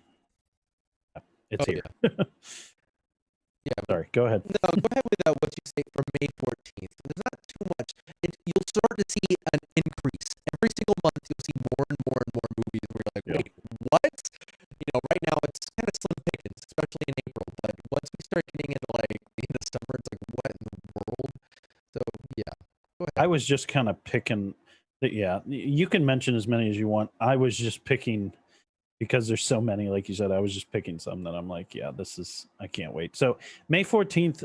it's here. Yeah. Sorry, go ahead. No, go ahead with what you say for May 14th. There's not too much. You'll start to see an increase. Every single month, you'll see more and more and more movies where you're like, wait, what? You know, right now it's kind of slim pickings, especially in April. But once we start getting into like in the summer, it's like, what in the world? So, yeah. Go ahead. I was just kind of picking. You can mention as many as you want. I was just picking. Because there's so many, like you said, I was just picking some that I'm like, yeah, I can't wait. So May 14th,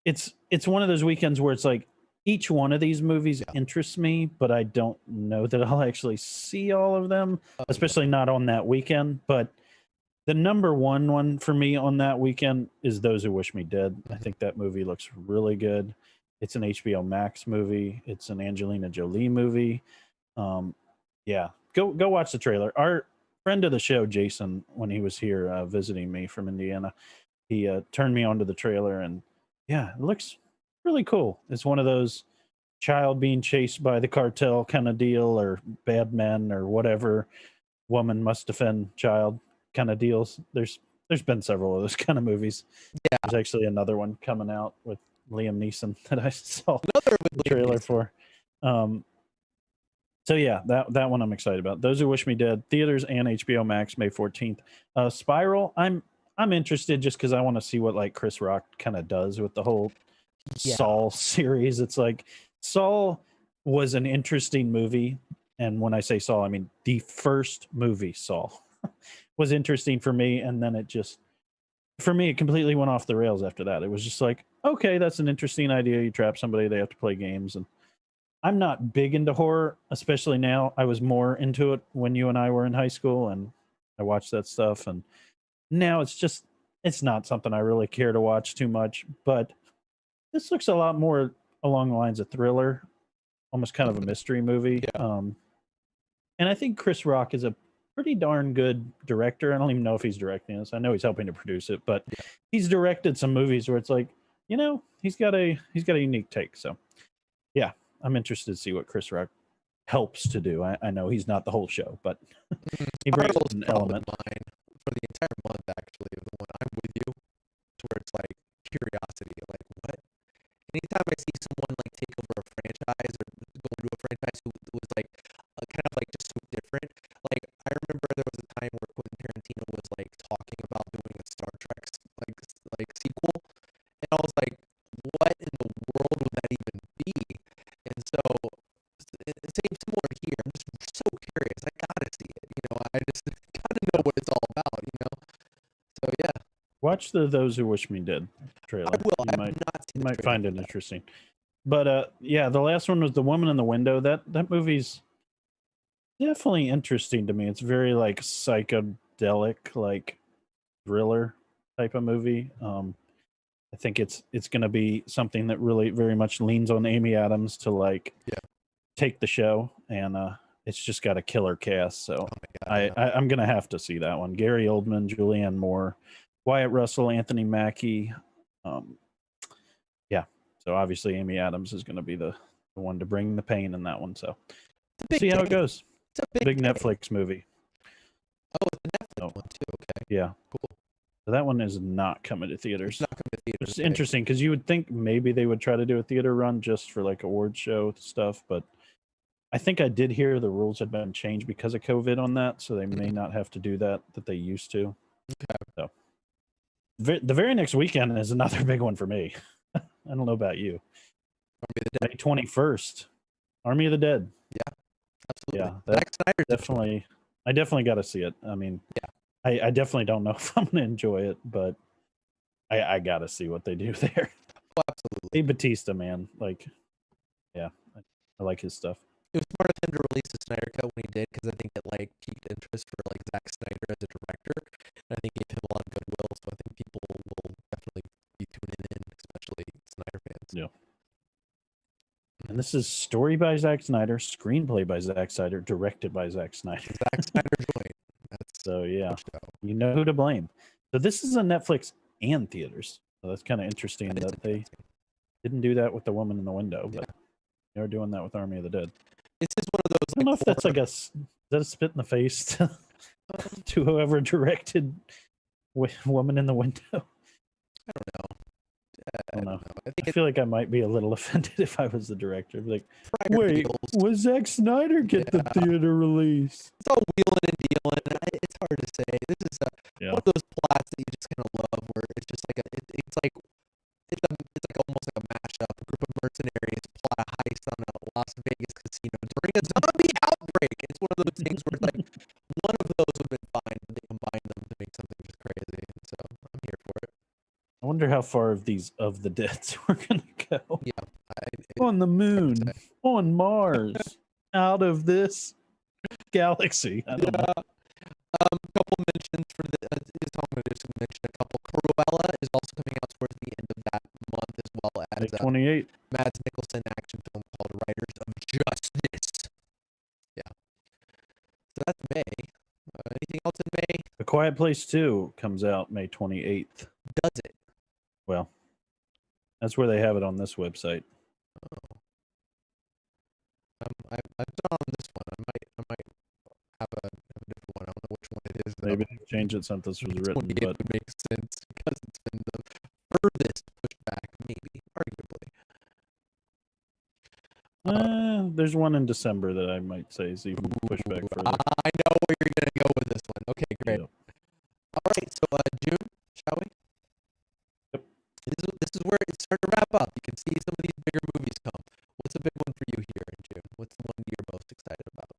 it's one of those weekends where it's like each one of these movies interests me, but I don't know that I'll actually see all of them, especially not on that weekend. But the number one for me on that weekend is Those Who Wish Me Dead. I think that movie looks really good. It's an HBO Max movie. It's an Angelina Jolie movie. Yeah, go watch the trailer. Our friend of the show, Jason, when he was here visiting me from Indiana, he turned me onto the trailer, and yeah, it looks really cool. It's one of those child being chased by the cartel kind of deal, or bad men, or whatever. Woman must defend child kind of deals. There's been several of those kind of movies. Yeah, there's actually another one coming out with Liam Neeson that I saw another with the trailer for. So yeah, that one I'm excited about. Those Who Wish Me Dead, theaters and HBO Max, May 14th. Spiral, I'm interested just because I want to see what like Chris Rock kind of does with the whole Saul series. It's like Saul was an interesting movie, and when I say Saul, I mean the first movie Saul was interesting for me, and then it completely went off the rails after that. It was just like, okay, that's an interesting idea. You trap somebody, they have to play games, and I'm not big into horror, especially now. I was more into it when you and I were in high school, and I watched that stuff. And now it's not something I really care to watch too much. But this looks a lot more along the lines of thriller, almost kind of a mystery movie. Yeah. And I think Chris Rock is a pretty darn good director. I don't even know if he's directing this. I know he's helping to produce it, but Yeah. he's directed some movies where it's like, he's got a unique take. So yeah, I'm interested to see what Chris Rock helps to do. I know he's not the whole show, but he brings Marvel's an probably element. mine for the entire month, actually, the one I'm with you, to where it's like curiosity, like what? Anytime I see someone like take over a franchise or go into a franchise who was like kind of like just so different, like I remember there was a time where Quentin Tarantino was like talking about doing a Star Trek like sequel, and I was like, what in the world would that even be? And so same similar here. I'm just so curious. I gotta see it. I just gotta know what it's all about. So yeah. Watch the Those Who Wish Me Dead trailer. I will. I have might, not seen you the might trailer find for it that. interesting. But yeah, the last one was The Woman in the Window. That movie's definitely interesting to me. It's very like psychedelic, like thriller type of movie. I think it's going to be something that really very much leans on Amy Adams to like Yeah. take the show, and it's just got a killer cast. So Oh my God, yeah. I'm going to have to see that one. Gary Oldman, Julianne Moore, Wyatt Russell, Anthony Mackie. Yeah. So obviously Amy Adams is going to be the one to bring the pain in that one. So It's a big see how it day. goes. It's a big day. Netflix movie. Oh, it's a Netflix Oh. one too. Okay. Yeah. Cool. So that one is not coming to theaters. It's not coming to theaters. It's interesting because you would think maybe they would try to do a theater run just for like award show stuff, but I think I did hear the rules had been changed because of COVID on that, so they may not have to do that they used to. Okay. So the very next weekend is another big one for me. I don't know about you. Army of the Dead. May 21st, Army of the Dead. Yeah, absolutely. Yeah, that Zack Snyder's definitely. I definitely got to see it. I mean, yeah. I definitely don't know if I'm going to enjoy it, but I got to see what they do there. Oh, absolutely. Hey, Batista, man, like, yeah, I like his stuff. It was smart of him to release the Snyder Cut when he did, because I think it like piqued interest for like Zack Snyder as a director, and I think gave him a lot of goodwill. So I think people will definitely be tuning in, especially Snyder fans. Yeah. And this is story by Zack Snyder, screenplay by Zack Snyder, directed by Zack Snyder. Zack Snyder joint. So yeah, you know who to blame. So this is on Netflix and theaters. So that's kind of interesting that they didn't do that with The Woman in the Window, but they're doing that with Army of the Dead. It's just one of those. I don't know if that's like is that a spit in the face to whoever directed Woman in the Window. I don't know. I feel like I might be a little offended if I was the director. Like, wait, was Zack Snyder get the theater release? It's all wheeling and dealing. It's hard to say. This is one of those plots that you just kind of love, where it's just like it's like almost like a mashup. A group of mercenaries plot a heist on a Las Vegas casino during a zombie outbreak. It's one of those things where it's like one of those would have been fine, but they combine them to make something just crazy. So I'm here for it. I wonder how far of these of the deads we're gonna go. Yeah, on the moon, on Mars, out of this galaxy. I don't know. A couple mentions for the. Mention a couple. Cruella is also coming out towards the end of that month, as well as 28. Mads Mikkelsen action film called Riders of Justice. Yeah. So that's May. Anything else in May? A Quiet Place 2 comes out May 28th. Does it? Well, that's where they have it on this website. Oh. I've done on this one. I might have a different one. I don't know which one it is. Maybe change it since this was written, but it would make sense because it's been the furthest pushed back, maybe, arguably. There's one in December that I might say is even pushed back further. I know where you're gonna go with this one. Okay, great. Yep. All right, so June, shall we? Yep. This is where it's starting to wrap up. You can see some of these bigger movies come. What's a big one for you here in June? What's the one you're most excited about?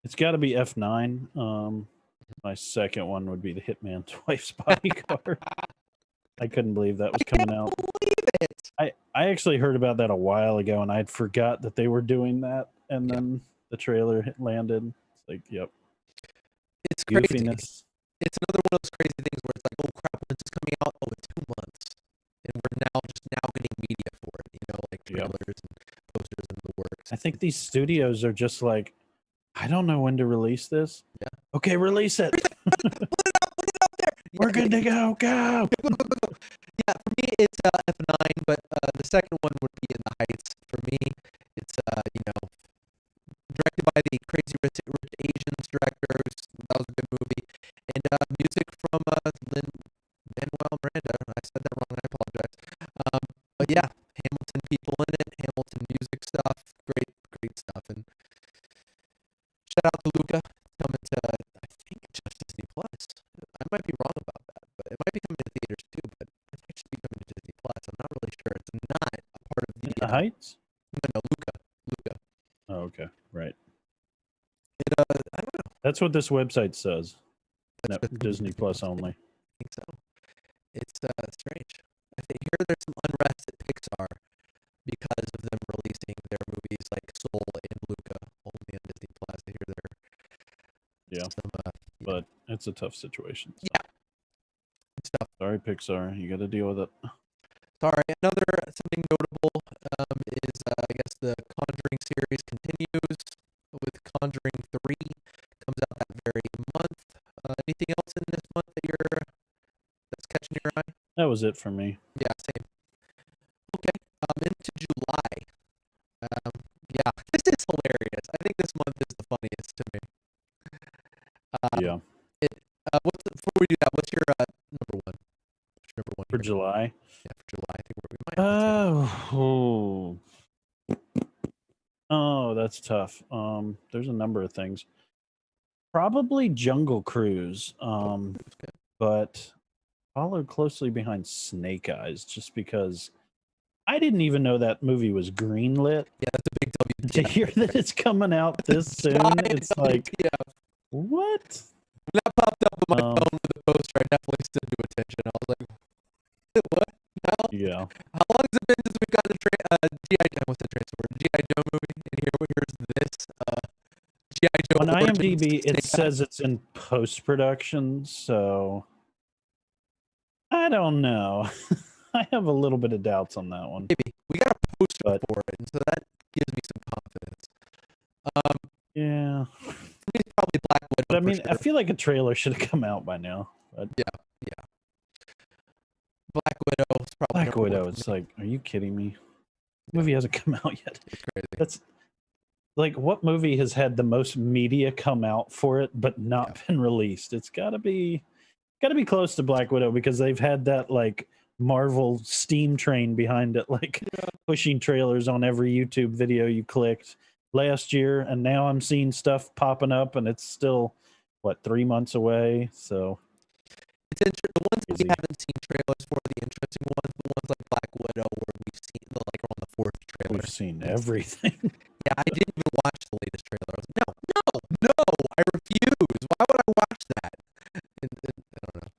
It's got to be F9. My second one would be The Hitman's Wife's Bodyguard. I couldn't believe that was coming out. Believe it. I actually heard about that a while ago, and I'd forgot that they were doing that, and then the trailer landed. It's like, yep. It's crazy. Goofiness. It's another one of those crazy things where it's like, oh crap, when's this coming out? Oh, in 2 months. And we're now getting I think these studios are just like, I don't know when to release this. Yeah. Okay, release it. Put it out there. We're good to go. Go. Yeah, for me it's F9, but the second one would be In the Heights. For me, it's directed by the Crazy Rich Asians director. That was a good movie, and music from Lin Manuel Miranda. I said that wrong. I apologize. But yeah, Hamilton people in it, Hamilton music stuff, great stuff, and shout out to Luca. Coming to I think just Disney Plus. I might be wrong about that, but it might be coming to theaters too. But it might just be coming to Disney Plus. I'm not really sure. It's not a part of the Heights. No, Luca. Oh, okay, right. I don't know. That's what this website says. No, Disney Plus only. I think so. It's strange. I think here there's some unrest at Pixar because of them releasing their movies like Soul and Luca only on Disney Plus. I hear they're but it's a tough situation. So. Yeah, it's tough. Sorry, Pixar, you got to deal with it. Sorry. Something notable is I guess the Conjuring series continues with Conjuring 3 comes out that very month. Anything else in this month that's catching your eye? That was it for me. Yeah, same. Okay, into July. Yeah, this is hilarious. I think this month is the funniest to me. Yeah. Before we do that, what's your number one? What's your number one for July? Yeah, for July. I think we might. Oh, that's tough. There's a number of things. Probably Jungle Cruise. But followed closely behind Snake Eyes, just because I didn't even know that movie was greenlit. Yeah, that's a big W. To hear that it's coming out this soon, it's like, what? When that popped up on my phone with the poster, I definitely stood to attention. I was like, what? Yeah. How long has it been since we've gotten a G.I. Joe movie? And here's this G.I. Joe. On IMDb, it says it's in post-production, so I don't know. I have a little bit of doubts on that one. Maybe. We got a poster for it, and so that gives me some confidence. Yeah. For me, it's probably Black Widow. But I mean, I feel like a trailer should have come out by now. But yeah. Black Widow is probably Black Widow. It's like, are you kidding me? The movie hasn't come out yet. It's crazy. That's like, what movie has had the most media come out for it but not been released? It's gotta be close to Black Widow, because they've had that like Marvel steam train behind it, like pushing trailers on every YouTube video you clicked last year, and now I'm seeing stuff popping up, and it's still 3 months away. So it's interesting. The ones that we haven't seen trailers for, the interesting ones, the ones like Black Widow, where we've seen like on the 4th trailer. We've seen everything. Yeah, I didn't even watch the latest trailer. I was like, no, I refuse. Why would I watch that? And I don't know.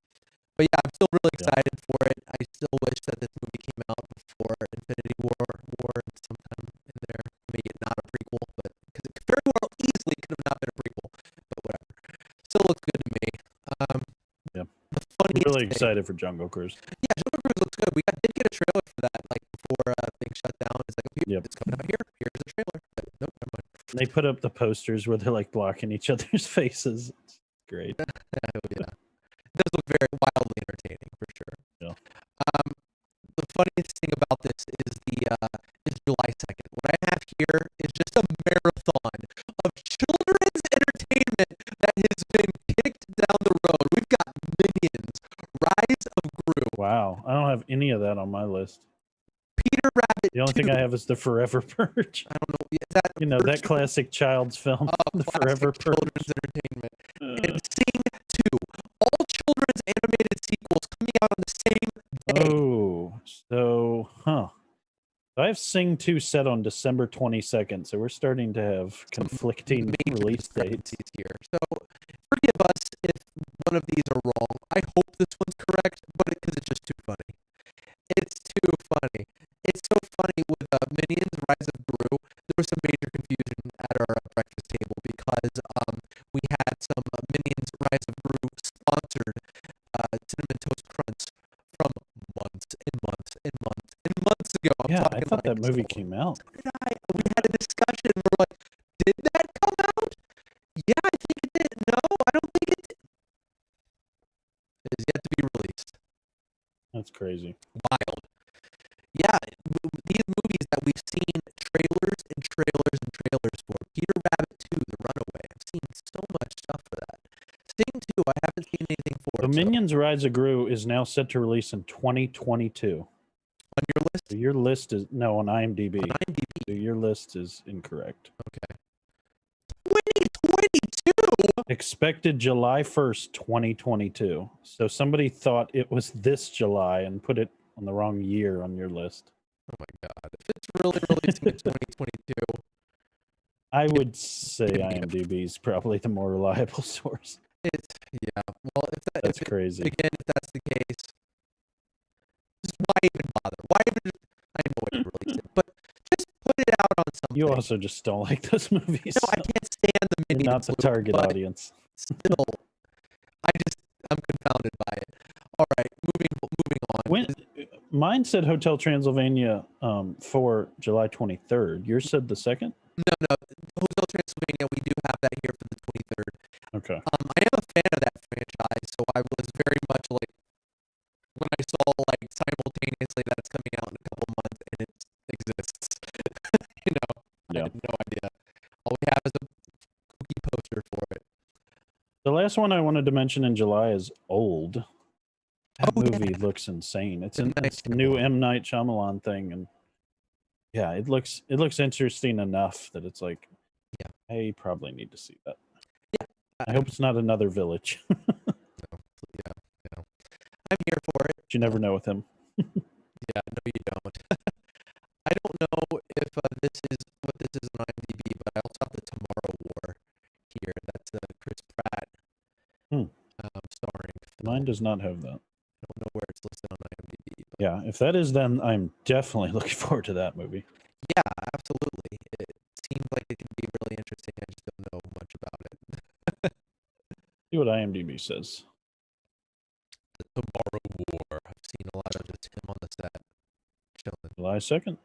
But yeah, I'm still really excited for it. I still wish that this movie came out before Infinity War sometime in there. Make it not a prequel, but because it very well easily could have not been a prequel. But whatever. Still looks good to me. I'm really excited for Jungle Cruise. Yeah, Jungle Cruise looks good. We did get a trailer for that, like before things shut down. It's like, okay, it's coming out here. Here's the trailer. But nope, never mind. They put up the posters where they're like blocking each other's faces. It's great. Yeah. It does look very wildly entertaining for sure. Yeah. The funniest thing about this is is July 2nd. What I have here is just a marathon of children's entertainment that has been kicked down the road. We've got Minions, Rise of Gru. Wow, I don't have any of that on my list. Peter Rabbit. The only thing I have is the Forever Purge. I don't know. Is that that classic child's film, the Forever Purge. Children's entertainment. And Sing 2. All children's animated sequels coming out on the same day. Oh, so I have Sing 2 set on December 22nd, so we're starting to have conflicting release dates here. So forgive us if one of these are wrong. I hope this one's correct, but because it's just too funny. It's too funny. It's so funny with Minions Rise of Gru. There was some major confusion at our breakfast table because we had some Minions Rise of Gru sponsored Cinnamon Toast Crunch from months and months and months and months ago. I thought that movie came out. We had a discussion watched it and we're like, did that come out? Yeah, I think it did. No, I don't think it did. It is yet to be released. That's crazy. Wild. Yeah, these movies that we've seen trailers and trailers and trailers for. Peter Rabbit 2, The Runaway. I've seen so much stuff for that. Sing 2, I haven't seen anything for. The Minions Rise of Gru is now set to release in 2022. On your list? So your list is no on IMDb. On IMDb. So your list is incorrect. Okay. 2022. Expected July 1st, 2022. So somebody thought it was this July and put it on the wrong year on your list. Oh my god. If it's really releasing in 2022. I would say IMDb is probably the more reliable source. Yeah. Well, That's crazy. Again, if that's the case, just why even bother? Why even? I know when to release it, but just put it out on something. You also just don't like those movies. No, I can't stand the Minions. You're not the target audience. Still, I'm confounded by it. All right, moving on. Mine said Hotel Transylvania for July 23rd. Yours said the 2nd? No. Hotel Transylvania, we do have that here for the 23rd. Okay. I am a fan of that franchise, so I was very much like, when I saw like simultaneously that it's coming out in a couple months and it exists. I had no idea. All we have is a cookie poster for it. The last one I wanted to mention in July is Old. That movie looks insane. It's the new M. Night Shyamalan thing, and yeah, it looks interesting enough that it's like, yeah, I probably need to see that. Yeah, I hope it's not another Village. No, I'm here for it. But you never know with him. Yeah, no, you don't. I don't know if this is what this is on IMDb, but I also have the Tomorrow War here. That's Chris Pratt starring. Mine does not have that. I don't know where it's listed on IMDb. But yeah, if that is, then I'm definitely looking forward to that movie. Yeah, absolutely. It seems like it can be really interesting. I just don't know much about it. See what IMDb says. The Tomorrow War. I've seen a lot of just him on the set. Chilling. July 2nd,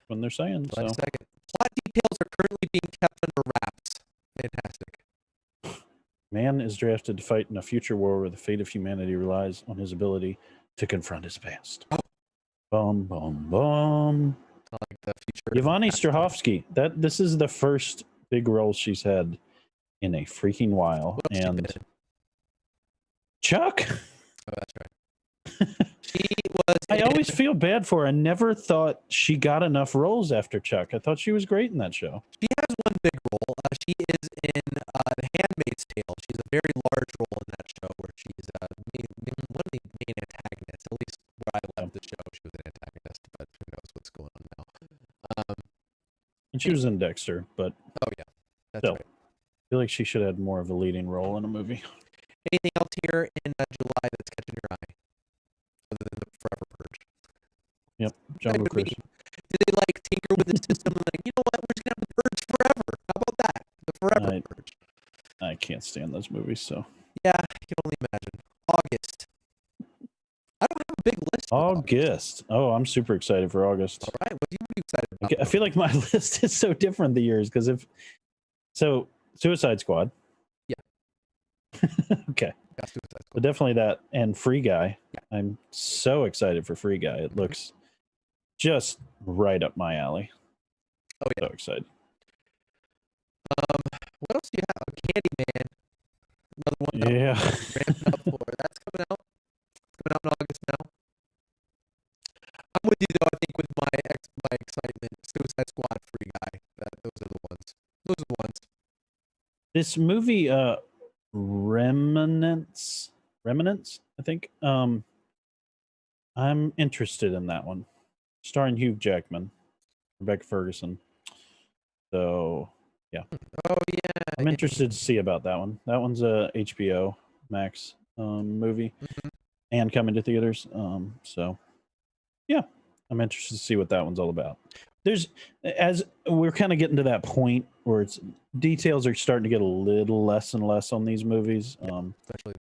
when they're saying. July 2nd. Plot details are currently being kept under wraps. Fantastic. Man is drafted to fight in a future war where the fate of humanity relies on his ability to confront his past. Boom, boom, boom. Like the future. Yvonne Strahovski. This is the first big role she's had in a freaking while. And Chuck. Oh, that's right. She was. I always feel bad for her. I never thought she got enough roles after Chuck. I thought she was great in that show. She has one big role. She is in The Handmaid's Tale. She's a very large role in that show where she's one of the main antagonists. At least where I left the show, she was an antagonist, but who knows what's going on now. And she was in Dexter, but oh yeah, that's still, right. I feel like she should have had more of a leading role in a movie. Anything else here in July that's catching your eye? Other than the Forever Purge. Yep, Jungle Cruise. Did they like tinker with the system and like, you know what, we're just gonna have the Purge forever? How about that? The Forever Purge. I can't stand those movies, so. Yeah, I can only imagine. August. I don't have a big list. August. Oh, I'm super excited for August. All right, what are you excited about? I feel like my list is so different the years because Suicide Squad. Yeah. Okay. Got Suicide Squad. But definitely that and Free Guy. Yeah. I'm so excited for Free Guy. It looks just right up my alley. Oh yeah. So excited. What else do you have? Candyman. Another one. Yeah. Ramped up for. That's coming out. It's coming out in August now. I'm with you though. I think with my excitement, Suicide Squad, Free Guy. Those are the ones. Those are the ones. This movie, Remnants, I think. I'm interested in that one, starring Hugh Jackman, Rebecca Ferguson. So, yeah. Oh yeah. I'm interested to see about that one. That one's a HBO Max movie, and coming to theaters. So, yeah, I'm interested to see what that one's all about. As we're kind of getting to that point where details are starting to get a little less and less on these movies. Especially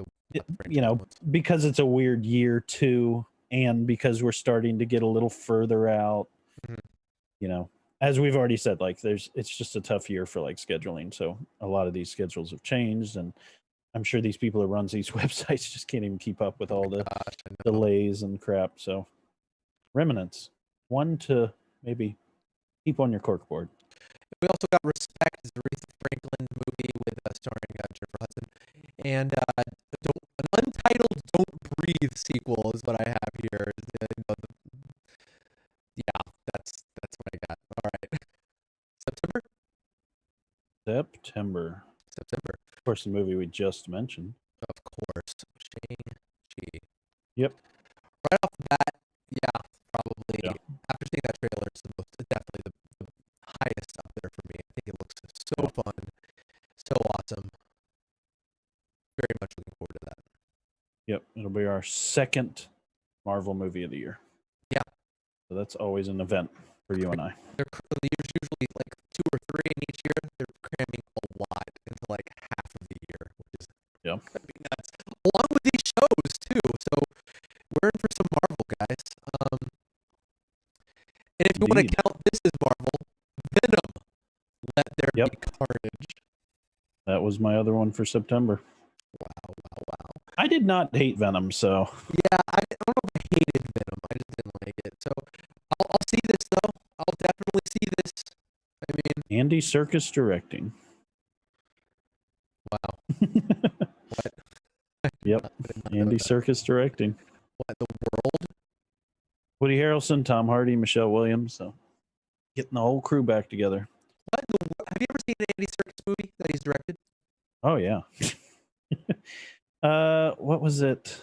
because it's a weird year too, and because we're starting to get a little further out. as we've already said, like it's just a tough year for like scheduling. So a lot of these schedules have changed, and I'm sure these people who runs these websites just can't even keep up with all the Gosh, I know. delays and crap. So Remnants, one to maybe keep on your corkboard. We also got Respect, the Aretha Franklin movie with starring Jennifer Hudson, and an untitled Don't Breathe sequel is what I have here. Yeah, that's what I got. All right, September. September. Of course, the movie we just mentioned. Of course, Shang Chi. Yep. Right off the bat, yeah, probably. Yeah. After seeing that trailer, it's definitely the highest up there for me. I think it looks so fun, so awesome. Very much looking forward to that. Yep, it'll be our second Marvel movie of the year. Yeah. So that's always an event for you and I. There's usually like 2 or 3 in each year. They're cramming a lot into like half of the year, which is gonna be nuts. Along with these shows too. So we're in for some Marvel, guys. And if you want to count this as Marvel, Venom, Let There Be Carnage. That was my other one for September. Wow. I did not hate Venom, so. Yeah, I don't know if I hated Venom. I just didn't like it. So I'll see this though. I'll definitely see this. I mean, Andy Serkis directing. Wow. What? Yep. Andy Serkis directing. What, the world? Woody Harrelson, Tom Hardy, Michelle Williams. So getting the whole crew back together. What? Have you ever seen an Andy Serkis movie that he's directed? Oh yeah. What was it?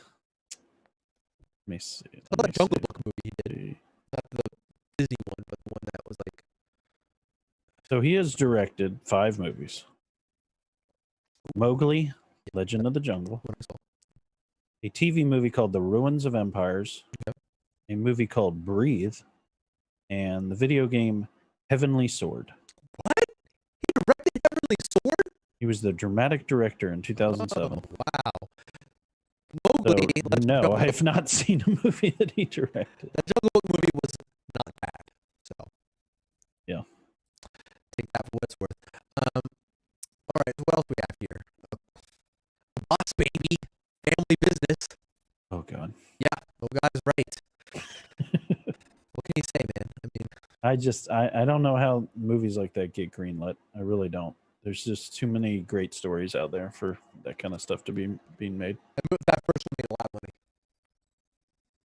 Let me see. How about Jungle Book movie he did? Not the Disney one, but the one that was like. So he has directed 5 movies. Mowgli, Legend of the Jungle. A TV movie called The Ruins of Empires. A movie called Breathe. And the video game Heavenly Sword. What? He directed Heavenly Sword? He was the dramatic director in 2007. Oh, wow. Mowgli. So, no, I have not seen a movie that he directed. That Jungle Book movie was not bad. So. Yeah. Take that for what it's worth. All right, so what else we have here? Boss Baby, Family Business. Oh, God. Yeah, oh, God is right. What can you say, man? I mean, I don't know how movies like that get greenlit. I really don't. There's just too many great stories out there for that kind of stuff to be being made. That first one made a lot of money.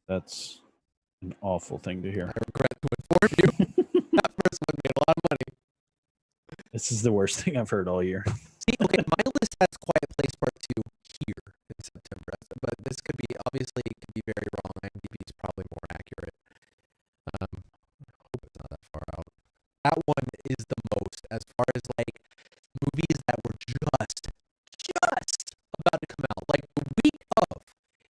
That's an awful thing to hear. I regret to inform you. That first one made a lot of money. This is the worst thing I've heard all year. See, okay, my list has Quiet Place Part 2 here in September, but this could be, obviously, it could be very wrong. IMDb is probably more accurate. I hope it's not that far out. That one is the most, as far as, like, movies that were just about to come out. Like, the week of,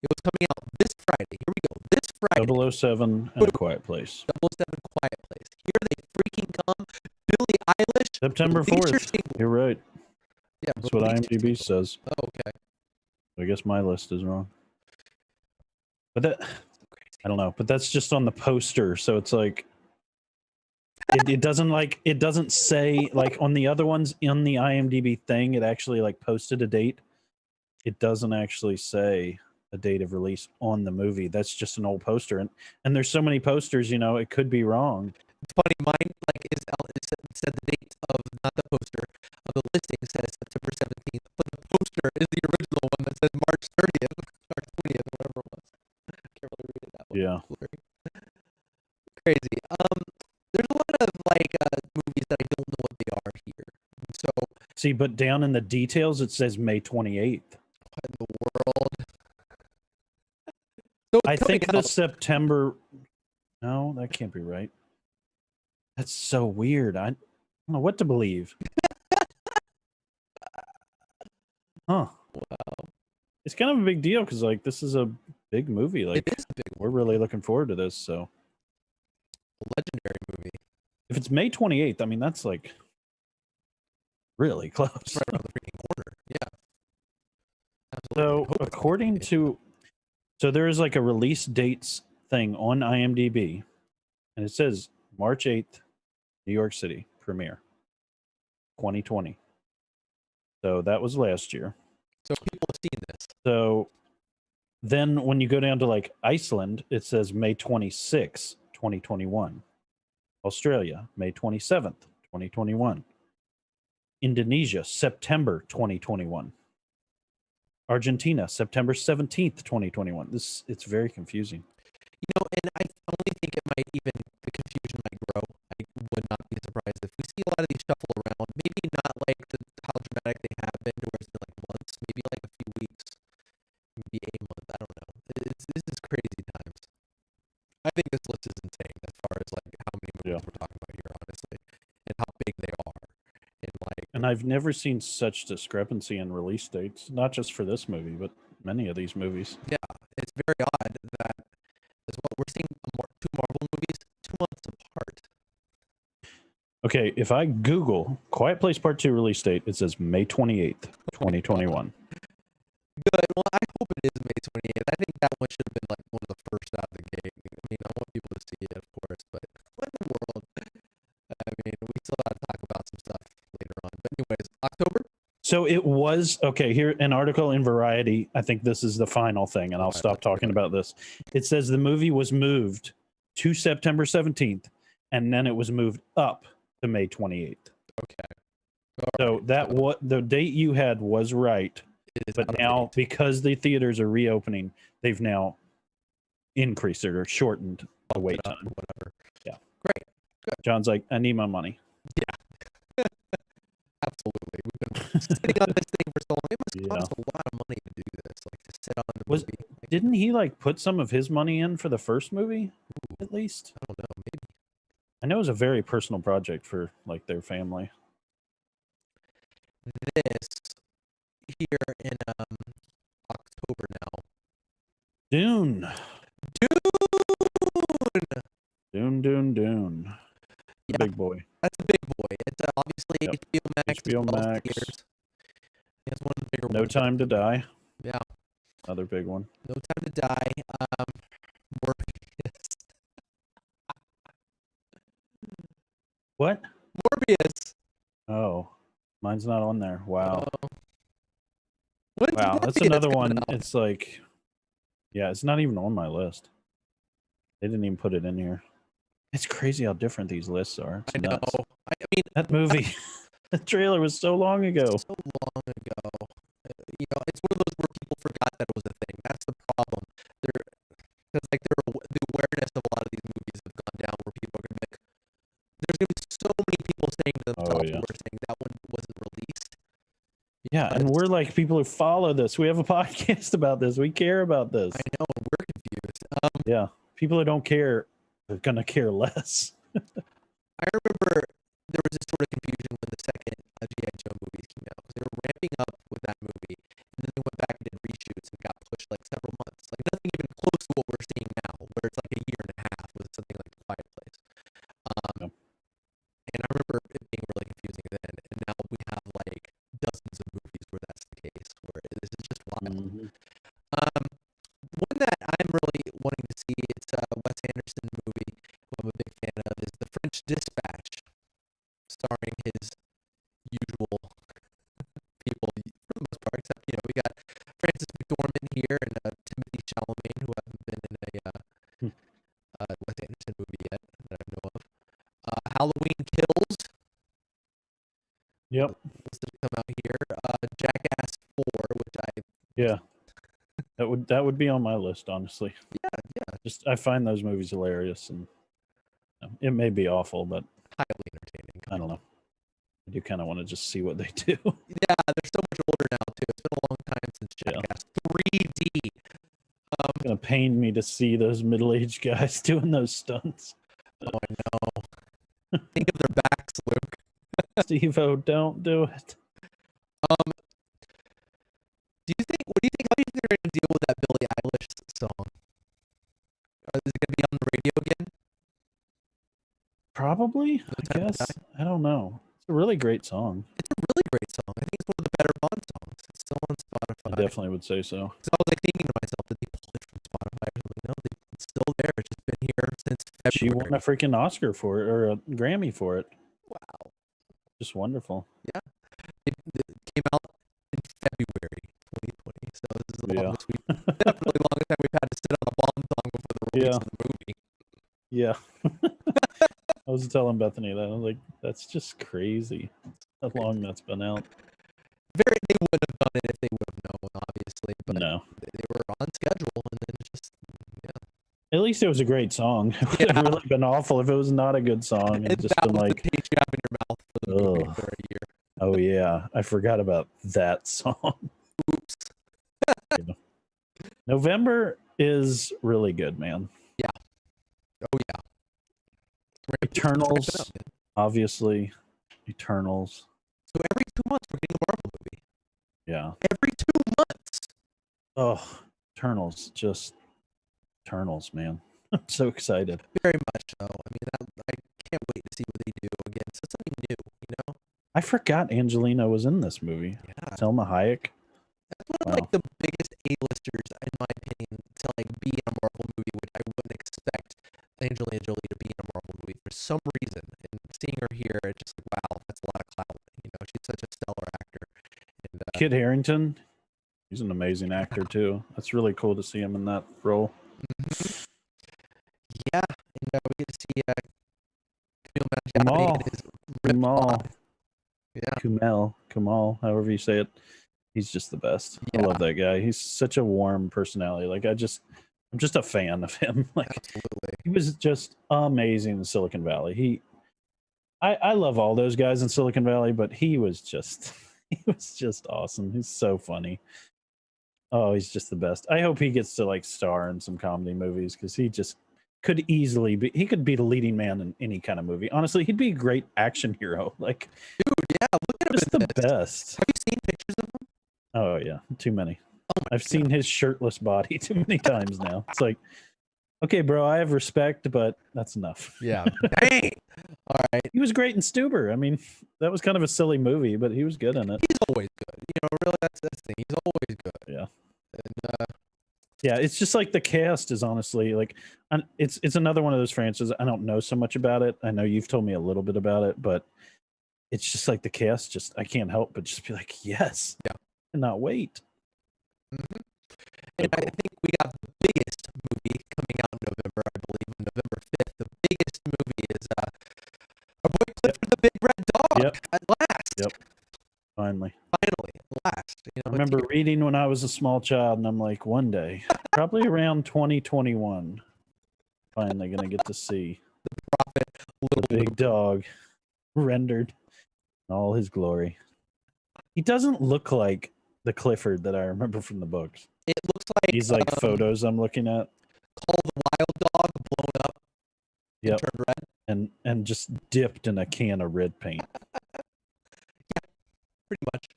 it was coming out this Friday. Here we go, this Friday. 007 and A Quiet Place. 007 Quiet Place. Here they freaking come. Billie Eilish. September 4th. You're right. Yeah, that's what IMDb says. Oh, okay. I guess my list is wrong. But that, I don't know. But that's just on the poster, so it's like it doesn't say, like, on the other ones in the IMDb thing. It actually like posted a date. It doesn't actually say a date of release on the movie. That's just an old poster, and there's so many posters. You know, it could be wrong. It's funny, mine like is said the date of, not the poster of the listing says September 17th, but the poster is the original one that says March 30th, March 20th, whatever it was. I can't really read it that way. Yeah. Crazy. There's a lot of like movies that I don't know what they are here. So see, but down in the details it says May 28th. What in the world? So I think the September. No, that can't be right. That's so weird. I don't know what to believe. Huh. Wow. It's kind of a big deal because, like, this is a big movie. Like, it is a big one. We're really looking forward to this. So, A legendary movie. If it's May 28th, I mean, that's like really close. Right around the freaking corner. Yeah. Absolutely. So, according to, there is like a release dates thing on IMDb, and it says March 8th, New York City premiere, 2020. So that was last year. So people have seen this. So then when you go down to like Iceland, it says May 26, 2021. Australia, May 27th, 2021. Indonesia, September 2021. Argentina, September 17th, 2021. It's very confusing. And I only think it might even, the confusion might grow. I would not be surprised if we see a lot of these shuffle around. Maybe not like how dramatic they have been, where it's been like months, maybe like a few weeks, maybe a month. I don't know. This is crazy times. I think this list is insane as far as like how many movies we're talking about here, honestly, and how big they are. And I've never seen such discrepancy in release dates, not just for this movie, but many of these movies. Yeah, it's very odd that as well we're seeing two Marvel movies 2 months apart. Okay, if I Google Quiet Place Part 2 release date, it says May 28th, 2021. Good. Well, I hope it is May 28th. I think that one should have been like one of the first out of the gate. I mean, I want people to see it, of course, but what in the world? I mean, we still got to talk about some stuff later on. But anyways, October? So it was, okay, here, an article in Variety, I think this is the final thing, and I'll stop talking about this. It says the movie was moved to September 17th, and then it was moved up to May 28th. Okay. So that what the date you had was right, but now because the theaters are reopening, they've now increased it or shortened the wait time. Whatever. Yeah. Great. Good. John's like, I need my money. Yeah. Absolutely. We've been sitting on this thing for so long. It must cost a lot of money to do this, like to sit on the movie. Didn't he like put some of his money in for the first movie? Ooh, at least? I don't know, maybe. I know it was a very personal project for like their family. This here in October now. Dune. The big boy. That's a big boy. It's obviously HBO Max. HBO Max. It's one of the bigger No ones. Time to Die. Yeah. Another big one. No Time to Die. Morbius. What? Morbius. Oh, mine's not on there. Wow. Wow, that's another one. It's like, yeah, it's not even on my list. They didn't even put it in here. It's crazy how different these lists are. It's nuts. I mean, that movie, the trailer was so long ago. So long ago. It's one of those where people forgot that it was a thing. That's the problem. Because like the awareness of a lot of these movies have gone down, where people are gonna be like, there's gonna be so many people saying to themselves, who are saying that one wasn't released. Yeah, and we're like people who follow this. We have a podcast about this. We care about this. I know, and we're confused. Yeah, people who don't care are gonna care less. I remember there was this sort of confusion when the second G.I. Joe movies came out, because they were ramping up with that movie, and then they went back and did reshoots and got pushed like several months, like nothing even close to what we're seeing now, where it's like a year and a half with something like Quiet Place. And I remember it being really confusing then, and now we have like dozens of movies where that's the case, where this is just wild. One that I'm really wanting to see, it's a Wes Anderson movie who I'm a big fan of, is The French Dispatch, starring his usual people for the most part, except, we got Francis McDormand here and Timothy Chalamet, who hasn't been in a Wes Anderson movie yet that I know of. Halloween Kills. Yep. Was to come out here. Jackass 4, which Yeah. That would be on my list, honestly. Yeah. Just I find those movies hilarious, and it may be awful, but highly entertaining. I don't know. I do kind of want to just see what they do. Yeah, they're so much older now too. It's been a long time since Jackass 3D. It's gonna pain me to see those middle-aged guys doing those stunts. Oh, I know. Think of their backs, Luke. Steve-O, don't do it. What do you think? How do you think they're going to deal with that Billie Eilish song? Is it going to be on the radio again? Probably, I guess. I don't know. It's a really great song. It's a really great song. I think it's one of the better Bond songs. It's still on Spotify. I definitely would say so. So I was like thinking to myself, did they pull it from Spotify or something? No, it's still there. It's just been here since February. She won a freaking Oscar for it, or a Grammy for it. Just wonderful. Yeah, it came out in February 2020, so this is the Yeah. longest definitely the longest time we've had to sit on a bomb song before the release Yeah. of the movie. Yeah. I was telling Bethany that. I was like, that's just crazy how long that's been out. They wouldn't have done it if they would have known, obviously, but No. they were on schedule, and then just At least it was a great song. It would have really been awful if it was not a good song and just that been was like, the taste you have in your mouth for the movie ugh. for a year. Oh yeah, I forgot about that song. Oops. Yeah. November is really good, man. Yeah. Oh yeah. Eternals, obviously. Eternals. So every 2 months we're getting a Marvel movie. Yeah. Every 2 months. Oh, Eternals, just Eternals, man. I'm so excited. Very much so. I mean, I can't wait to see what they do again. So something new, you know. I forgot Angelina was in this movie. Yeah. Selma Hayek. That's one of like the biggest A-listers, in my opinion, to like be in a Marvel movie, which I wouldn't expect Angelina Jolie to be in a Marvel movie for some reason. And seeing her here, it's just like, wow, that's a lot of clout. You know, she's such a stellar actor. And, Kit Harington, he's an amazing actor too. That's really cool to see him in that role. Mm-hmm. Yeah, and we get to see Kumail, however you say it. He's just the best. Yeah. I love that guy. He's such a warm personality. Like I'm just a fan of him. Like absolutely. He was just amazing in Silicon Valley. I love all those guys in Silicon Valley, but he was just awesome. He's so funny. Oh, he's just the best. I hope he gets to like star in some comedy movies because he just could easily be. He could be the leading man in any kind of movie. Honestly, he'd be a great action hero. Like, dude, yeah, look at him. Just the best. Have you seen pictures of him? Oh yeah, too many. Oh I've seen his shirtless body too many times now. It's like, okay, bro, I have respect, but that's enough. Yeah. Dang. All right. He was great in Stuber. I mean, that was kind of a silly movie, but he was good in it. He's always good. You know, really, that's the thing. He's always good. Yeah. And, yeah, it's just like the cast is honestly like, it's another one of those franchises. I don't know so much about it. I know you've told me a little bit about it, but it's just like the cast. Just I can't help but just be like, yes, yeah, and not wait. Mm-hmm. And I think we got the biggest movie coming out in November. I believe on November 5th. The biggest movie is our boy Clifford the Big Red Dog. At last. Yep. Finally, at last. You know, I remember reading when I was a small child, and I'm like, one day, probably around 2021, finally gonna get to see the prophet, the big dog, rendered in all his glory. He doesn't look like the Clifford that I remember from the books. It looks like he's like photos I'm looking at. Called the Wild Dog, blown up. Yep. Turned red. And just dipped in a can of red paint. Yeah, pretty much.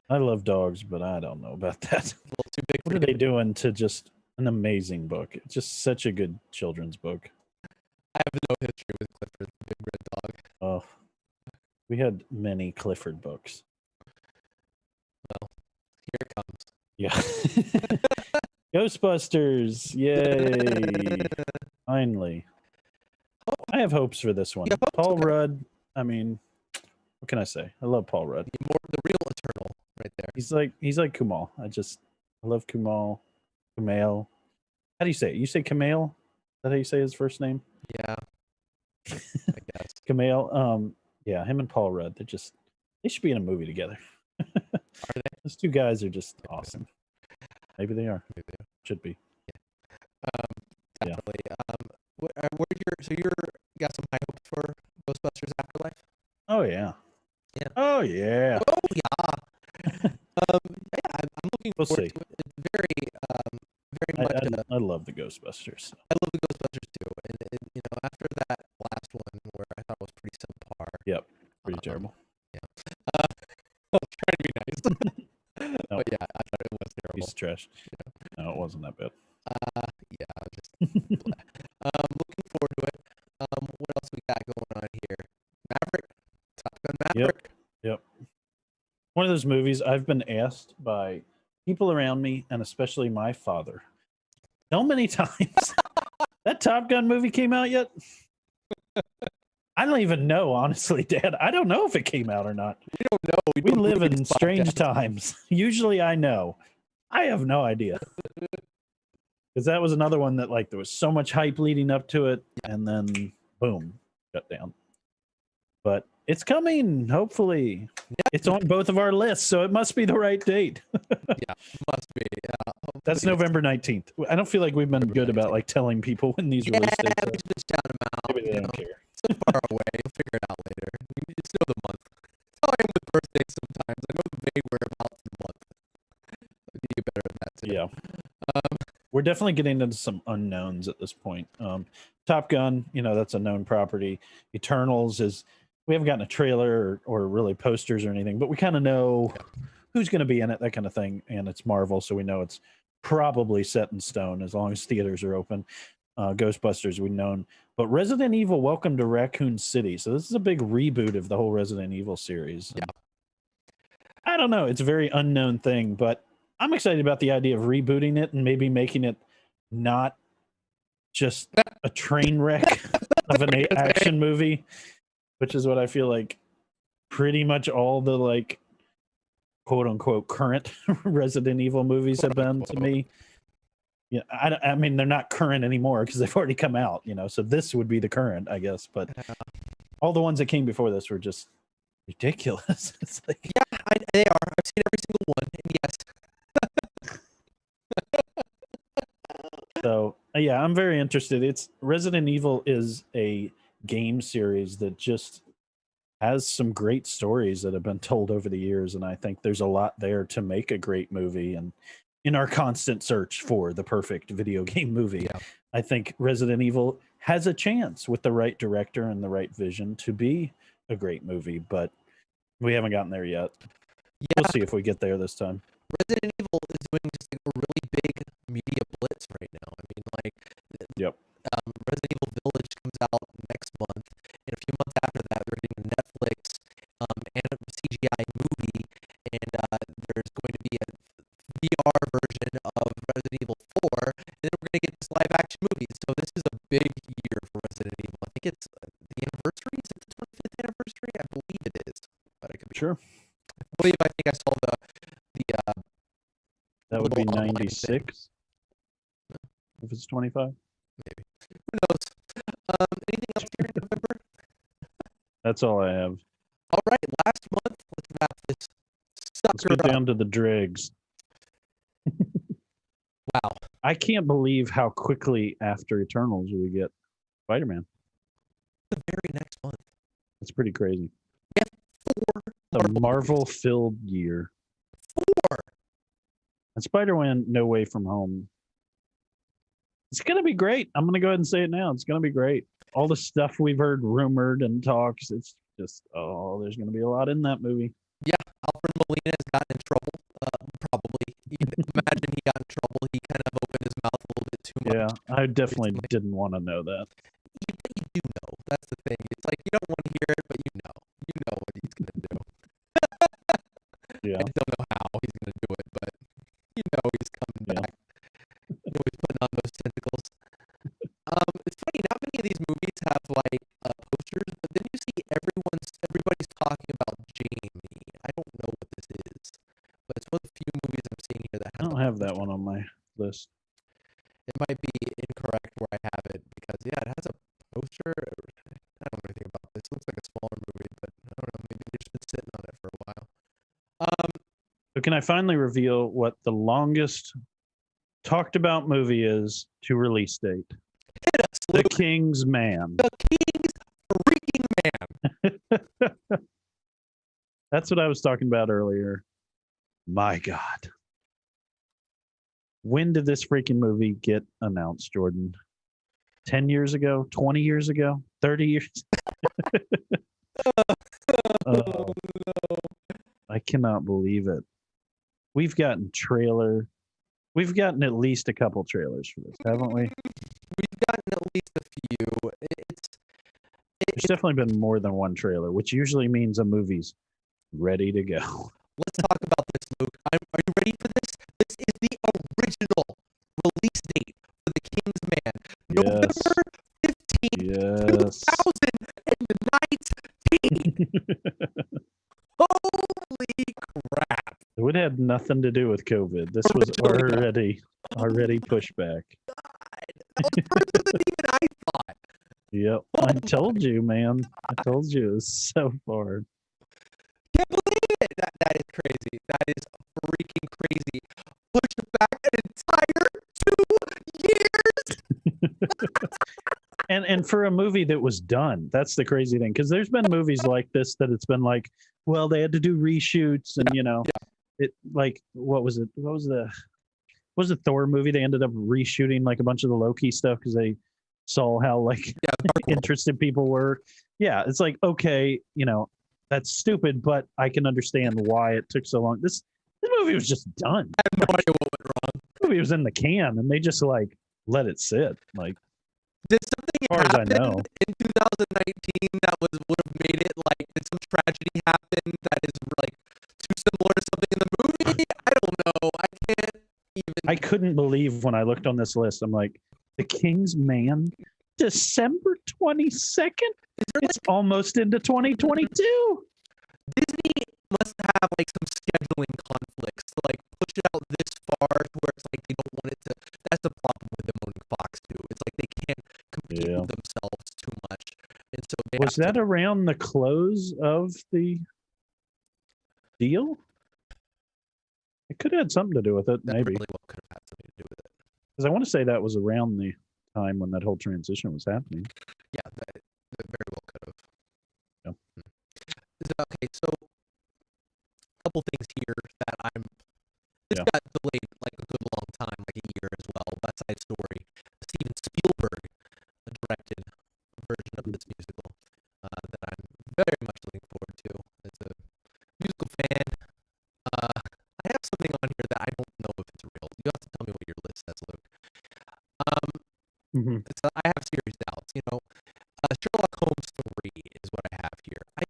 I love dogs, but I don't know about that. A little too big. What are they doing to just an amazing book? It's just such a good children's book. I have no history with Clifford the Big Red Dog. Oh, we had many Clifford books. Well, here it comes. Yeah. Ghostbusters. Yay. Finally. I have hopes for this one. Paul Rudd. I mean, what can I say? I love Paul Rudd. The real Eternal right there. He's like Kumail. I love Kumail. Kumail. How do you say it? You say Kumail? Is that how you say his first name? Yeah. I guess. Kumail. Yeah, him and Paul Rudd. They should be in a movie together. Are they? Those two guys are just awesome. Maybe they are. Maybe they are. Should be. Yeah. Definitely. Yeah. You got some high hopes for Ghostbusters Afterlife? Oh yeah. Yeah. Oh yeah. Oh yeah. Yeah, I'm looking forward to it. It's very much. I love the Ghostbusters. I love the Ghostbusters too, and you know, after that last one where I thought was pretty subpar. Yep. Pretty terrible. Yeah. I was trying to be nice. No. But yeah, I thought it was terrible. Piece of trash. Yeah. No, it wasn't that bad. Yeah, just looking forward to it. What else we got going on here? Maverick, Top Gun Maverick. Yep. One of those movies I've been asked by people around me, and especially my father, so many times. That Top Gun movie came out yet? I don't even know, honestly, Dad. I don't know if it came out or not. We don't know. We live in strange times. Usually I know. I have no idea. Because that was another one that, like, there was so much hype leading up to it, and then boom, shut down. But it's coming, hopefully. Yeah. It's on both of our lists, so it must be the right date. Yeah, must be. Yeah. That's November 19th. I don't feel like we've been good about, like, telling people when these release dates are. Yeah, we just shout them out. Maybe they don't care. So far away. You'll figure it out later. You just know the month. That's how I am with birthdays sometimes. I know the vague whereabouts of the month. I need to get better at that, too. Yeah. We're definitely getting into some unknowns at this point. Top Gun, that's a known property. Eternals is... We haven't gotten a trailer or really posters or anything, but we kind of know who's going to be in it, that kind of thing. And it's Marvel, so we know it's probably set in stone as long as theaters are open. Ghostbusters, we've known. But Resident Evil, Welcome to Raccoon City. So this is a big reboot of the whole Resident Evil series. Yeah. I don't know. It's a very unknown thing, but I'm excited about the idea of rebooting it and maybe making it not just a train wreck of an action movie. Which is what I feel like pretty much all the, like, quote unquote current Resident Evil movies have been to me. Yeah, I mean, they're not current anymore because they've already come out, so this would be the current, I guess. But all the ones that came before this were just ridiculous. It's like, yeah, they are. I've seen every single one, and yes. So yeah, I'm very interested. It's Resident Evil is a game series that just has some great stories that have been told over the years, and I think there's a lot there to make a great movie. And in our constant search for the perfect video game movie, I think Resident Evil has a chance with the right director and the right vision to be a great movie, but we haven't gotten there yet. We'll see if we get there this time. Resident Evil is doing just a really big media blitz right now. I mean, like, Resident Evil Village comes out next month, and a few months after that, they're getting a Netflix and a CGI movie, and there's going to be a VR version of Resident Evil 4, and then we're going to get this live-action movie. So this is a big year for Resident Evil. I think it's the anniversary. Is it the 25th anniversary? I believe it is, but I could be sure. I think I saw the that would be 96 if it's 25. Maybe. Who knows? Anything else here in November? That's all I have. All right, last month. Let's wrap this sucker Let's get down to the dregs. Wow. I can't believe how quickly after Eternals we get Spider-Man. The very next month. That's pretty crazy. We have 4 a Marvel-filled year. 4. And Spider-Man No Way From Home. It's going to be great. I'm going to go ahead and say it now. It's going to be great. All the stuff we've heard rumored and talks, it's just, there's going to be a lot in that movie. Yeah, Alfred Molina has gotten in trouble, probably. Imagine he got in trouble. He kind of opened his mouth a little bit too much. Yeah, I definitely didn't want to know that. You do know. That's the thing. It's like you don't want to hear it, but you know. You know what he's going to do. Yeah. I don't know how he's going to do it, but you know he's coming back. You know he's putting on those tentacles. It's funny, not many of these movies have like posters, but then you see everybody's talking about Jamie. I don't know what this is, but it's one of the few movies I'm seeing here that has I don't have that one on my list. It might be incorrect where I have it because it has a poster. I don't know anything about this. It looks like a smaller movie, but I don't know. Maybe they've just been sitting on it for a while. So can I finally reveal what the longest talked about movie is to release date? Hit us, The Luke. King's Man. The King's freaking Man. That's what I was talking about earlier. My God. When did this freaking movie get announced, Jordan? 10 years ago? 20 years ago? 30 years? No. I cannot believe it. We've gotten at least a couple trailers for this, haven't we? We've gotten at least a few. There's definitely been more than one trailer, which usually means a movie's ready to go. Let's talk about this, Luke. Are you ready for this? This is the original release date for The King's Man. Yes. November 15th, Yes. 2009. COVID had nothing to do with COVID. This was already pushed back. That was further than even I thought. Yep. I told you, man. I told you it was so far. Can't believe it. That is crazy. That is freaking crazy. Pushed back an entire 2 years. And for a movie that was done, that's the crazy thing. Because there's been movies like this that it's been like, well, they had to do reshoots, and it like what was it? What was the Thor movie? They ended up reshooting like a bunch of the Loki stuff because they saw how like interested people were. Yeah, it's like, okay, that's stupid, but I can understand why it took so long. This movie was just done. I have no idea what went wrong. The movie was in the can, and they just like let it sit. Like, did something happen as I know in 2019 that would have made it like, did some tragedy happen that is like too similar to something in the movie? I don't know. I can't even. I couldn't believe when I looked on this list. I'm like, The King's Man, December 22nd. It's almost into 2022. Disney must have like some scheduling conflicts to like push it out this far to where it's like they don't want it to. That's the problem with them owning Fox too. It's like they can't compete with themselves too much, and so they was that around the close of the deal? It could have had something to do with it, maybe. Really well could have had something to do with it. Because I want to say that was around the time when that whole transition was happening. Yeah, that very well could have. Yeah. Okay, so a couple things here that this got delayed like a good long time, like a year as well. West Side Story. Steven Spielberg directed a version of this musical that I'm very much looking forward to. As a musical fan, I have something on here that I don't know if it's real. You have to tell me what your list says, Luke. So I have serious doubts. Sherlock Holmes 3 is what I have here. I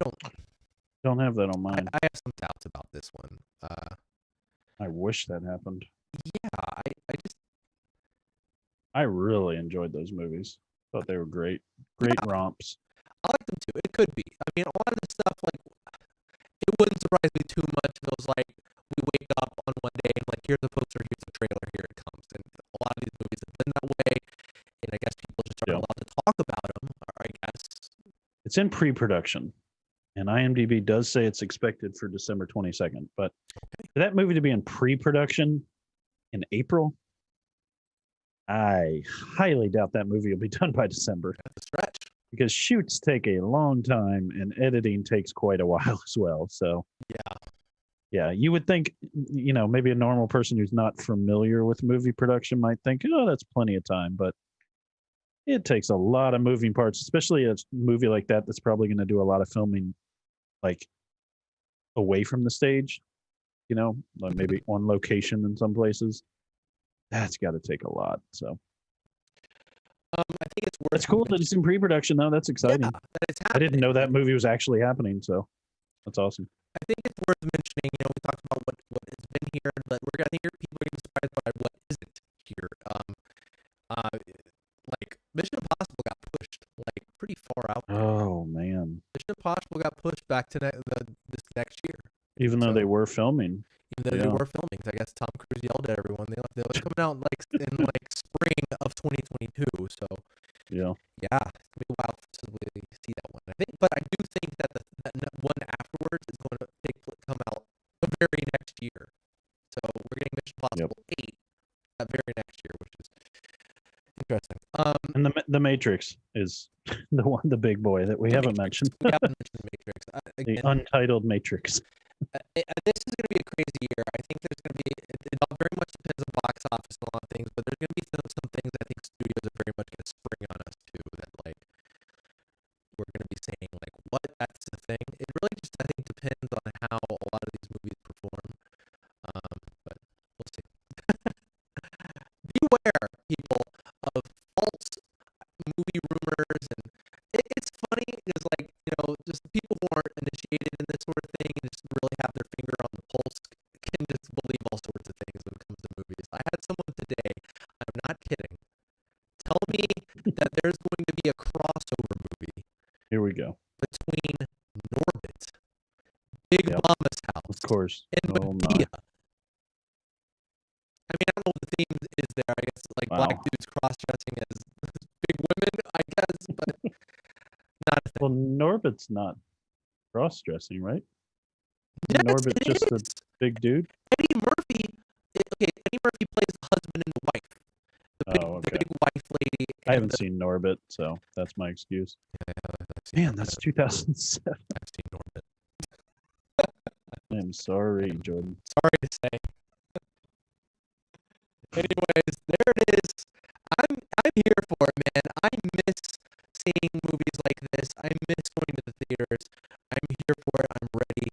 don't have that on mine. I have some doubts about this one. I wish that happened. Yeah, I really enjoyed those movies. Thought they were great romps. I like them too. It could be. I mean, a lot of this stuff, like, it wouldn't surprise me too much if it was like we wake up on one day and like, here's the poster, here's the trailer, here it comes. And a lot of these movies have been that way, and I guess people just aren't allowed to talk about them. I guess it's in pre-production, and IMDb does say it's expected for December 22nd. But for that movie to be in pre-production in April, I highly doubt that movie will be done by December. That's a stretch. Because shoots take a long time and editing takes quite a while as well. So yeah, you would think, maybe a normal person who's not familiar with movie production might think, oh, that's plenty of time. But it takes a lot of moving parts, especially a movie like that that's probably going to do a lot of filming like away from the stage, like maybe on location in some places. That's got to take a lot. So I think it's worth. It's cool that it's in pre-production, though. That's exciting. Yeah, that it's I didn't know that movie was actually happening, so that's awesome. I think it's worth mentioning. We talked about what has been here, but I think people are going to be surprised by what isn't here. Like Mission Impossible got pushed like pretty far out. Oh man, Mission Impossible got pushed back to this next year. Even though they were filming. Even though they were filming, I guess Tom Cruise yelled at everyone. They were coming out like in like spring of 2022. So yeah, it's gonna be wild to see that one. But I do think that that one afterwards is going to come out the very next year. So we're getting Mission Impossible 8 that very next year, which is interesting. And the Matrix is the big boy that we haven't mentioned. We haven't mentioned the Matrix. The untitled Matrix. This is going to be a crazy year. I think there's going to be, it all very much depends on box office and a lot of things, but there's going to be some things I think studios are very much going to spring on us too, that like, we're going to be saying like, what, that's the thing. It really just, I think, depends on how a lot of these movies perform, but we'll see. Beware, people, of false movie rumors, and it's funny because like, just people who aren't initiated in this sort of thing and just really have their finger on the pulse can just believe all sorts of things when it comes to movies. I had someone today, I'm not kidding, tell me that there's going to be a crossover movie. Here we go. Between Norbit, Big Mama's House, of course, and Medea. I mean, I don't know what the theme is there. I guess like Wow. black dudes cross-dressing as big women, I guess, but not a thing. Well, Norbit's not cross-dressing, right? Yes, Norbit's it just a is. big dude. Eddie Murphy. Okay, Eddie Murphy plays the husband and the wife. Oh, The okay. big wife lady. I haven't the, seen Norbit, so that's my excuse. Yeah, I've seen, Man, that's 2007. I've seen Norbit. I'm sorry, Jordan. Sorry to say. Anyways, there it is. I'm here for it, man. I miss seeing movies like this. I miss going to the theaters. I'm here for it. I'm ready.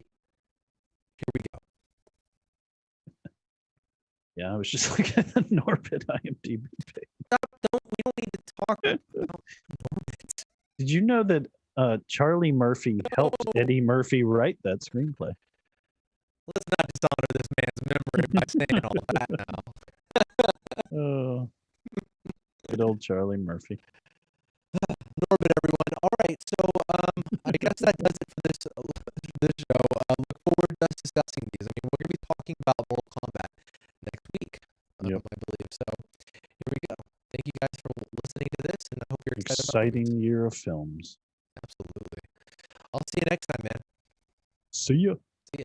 Here we go. Yeah, I was just looking at the Norbit IMDb page. We don't need to talk about Norbit. Did you know that Charlie Murphy helped Eddie Murphy write that screenplay? Let's not dishonor this man's memory by saying all that now. Oh, good old Charlie Murphy. Norbit, everyone. All right, so I guess that does it for this show. Look forward to us discussing these. I mean, we're going to be talking about Mortal Kombat next week, Yep. I believe. So here we go. Thank you guys for listening to this, and I hope you're excited. Exciting year of films. Absolutely. I'll see you next time, man. See ya. See ya.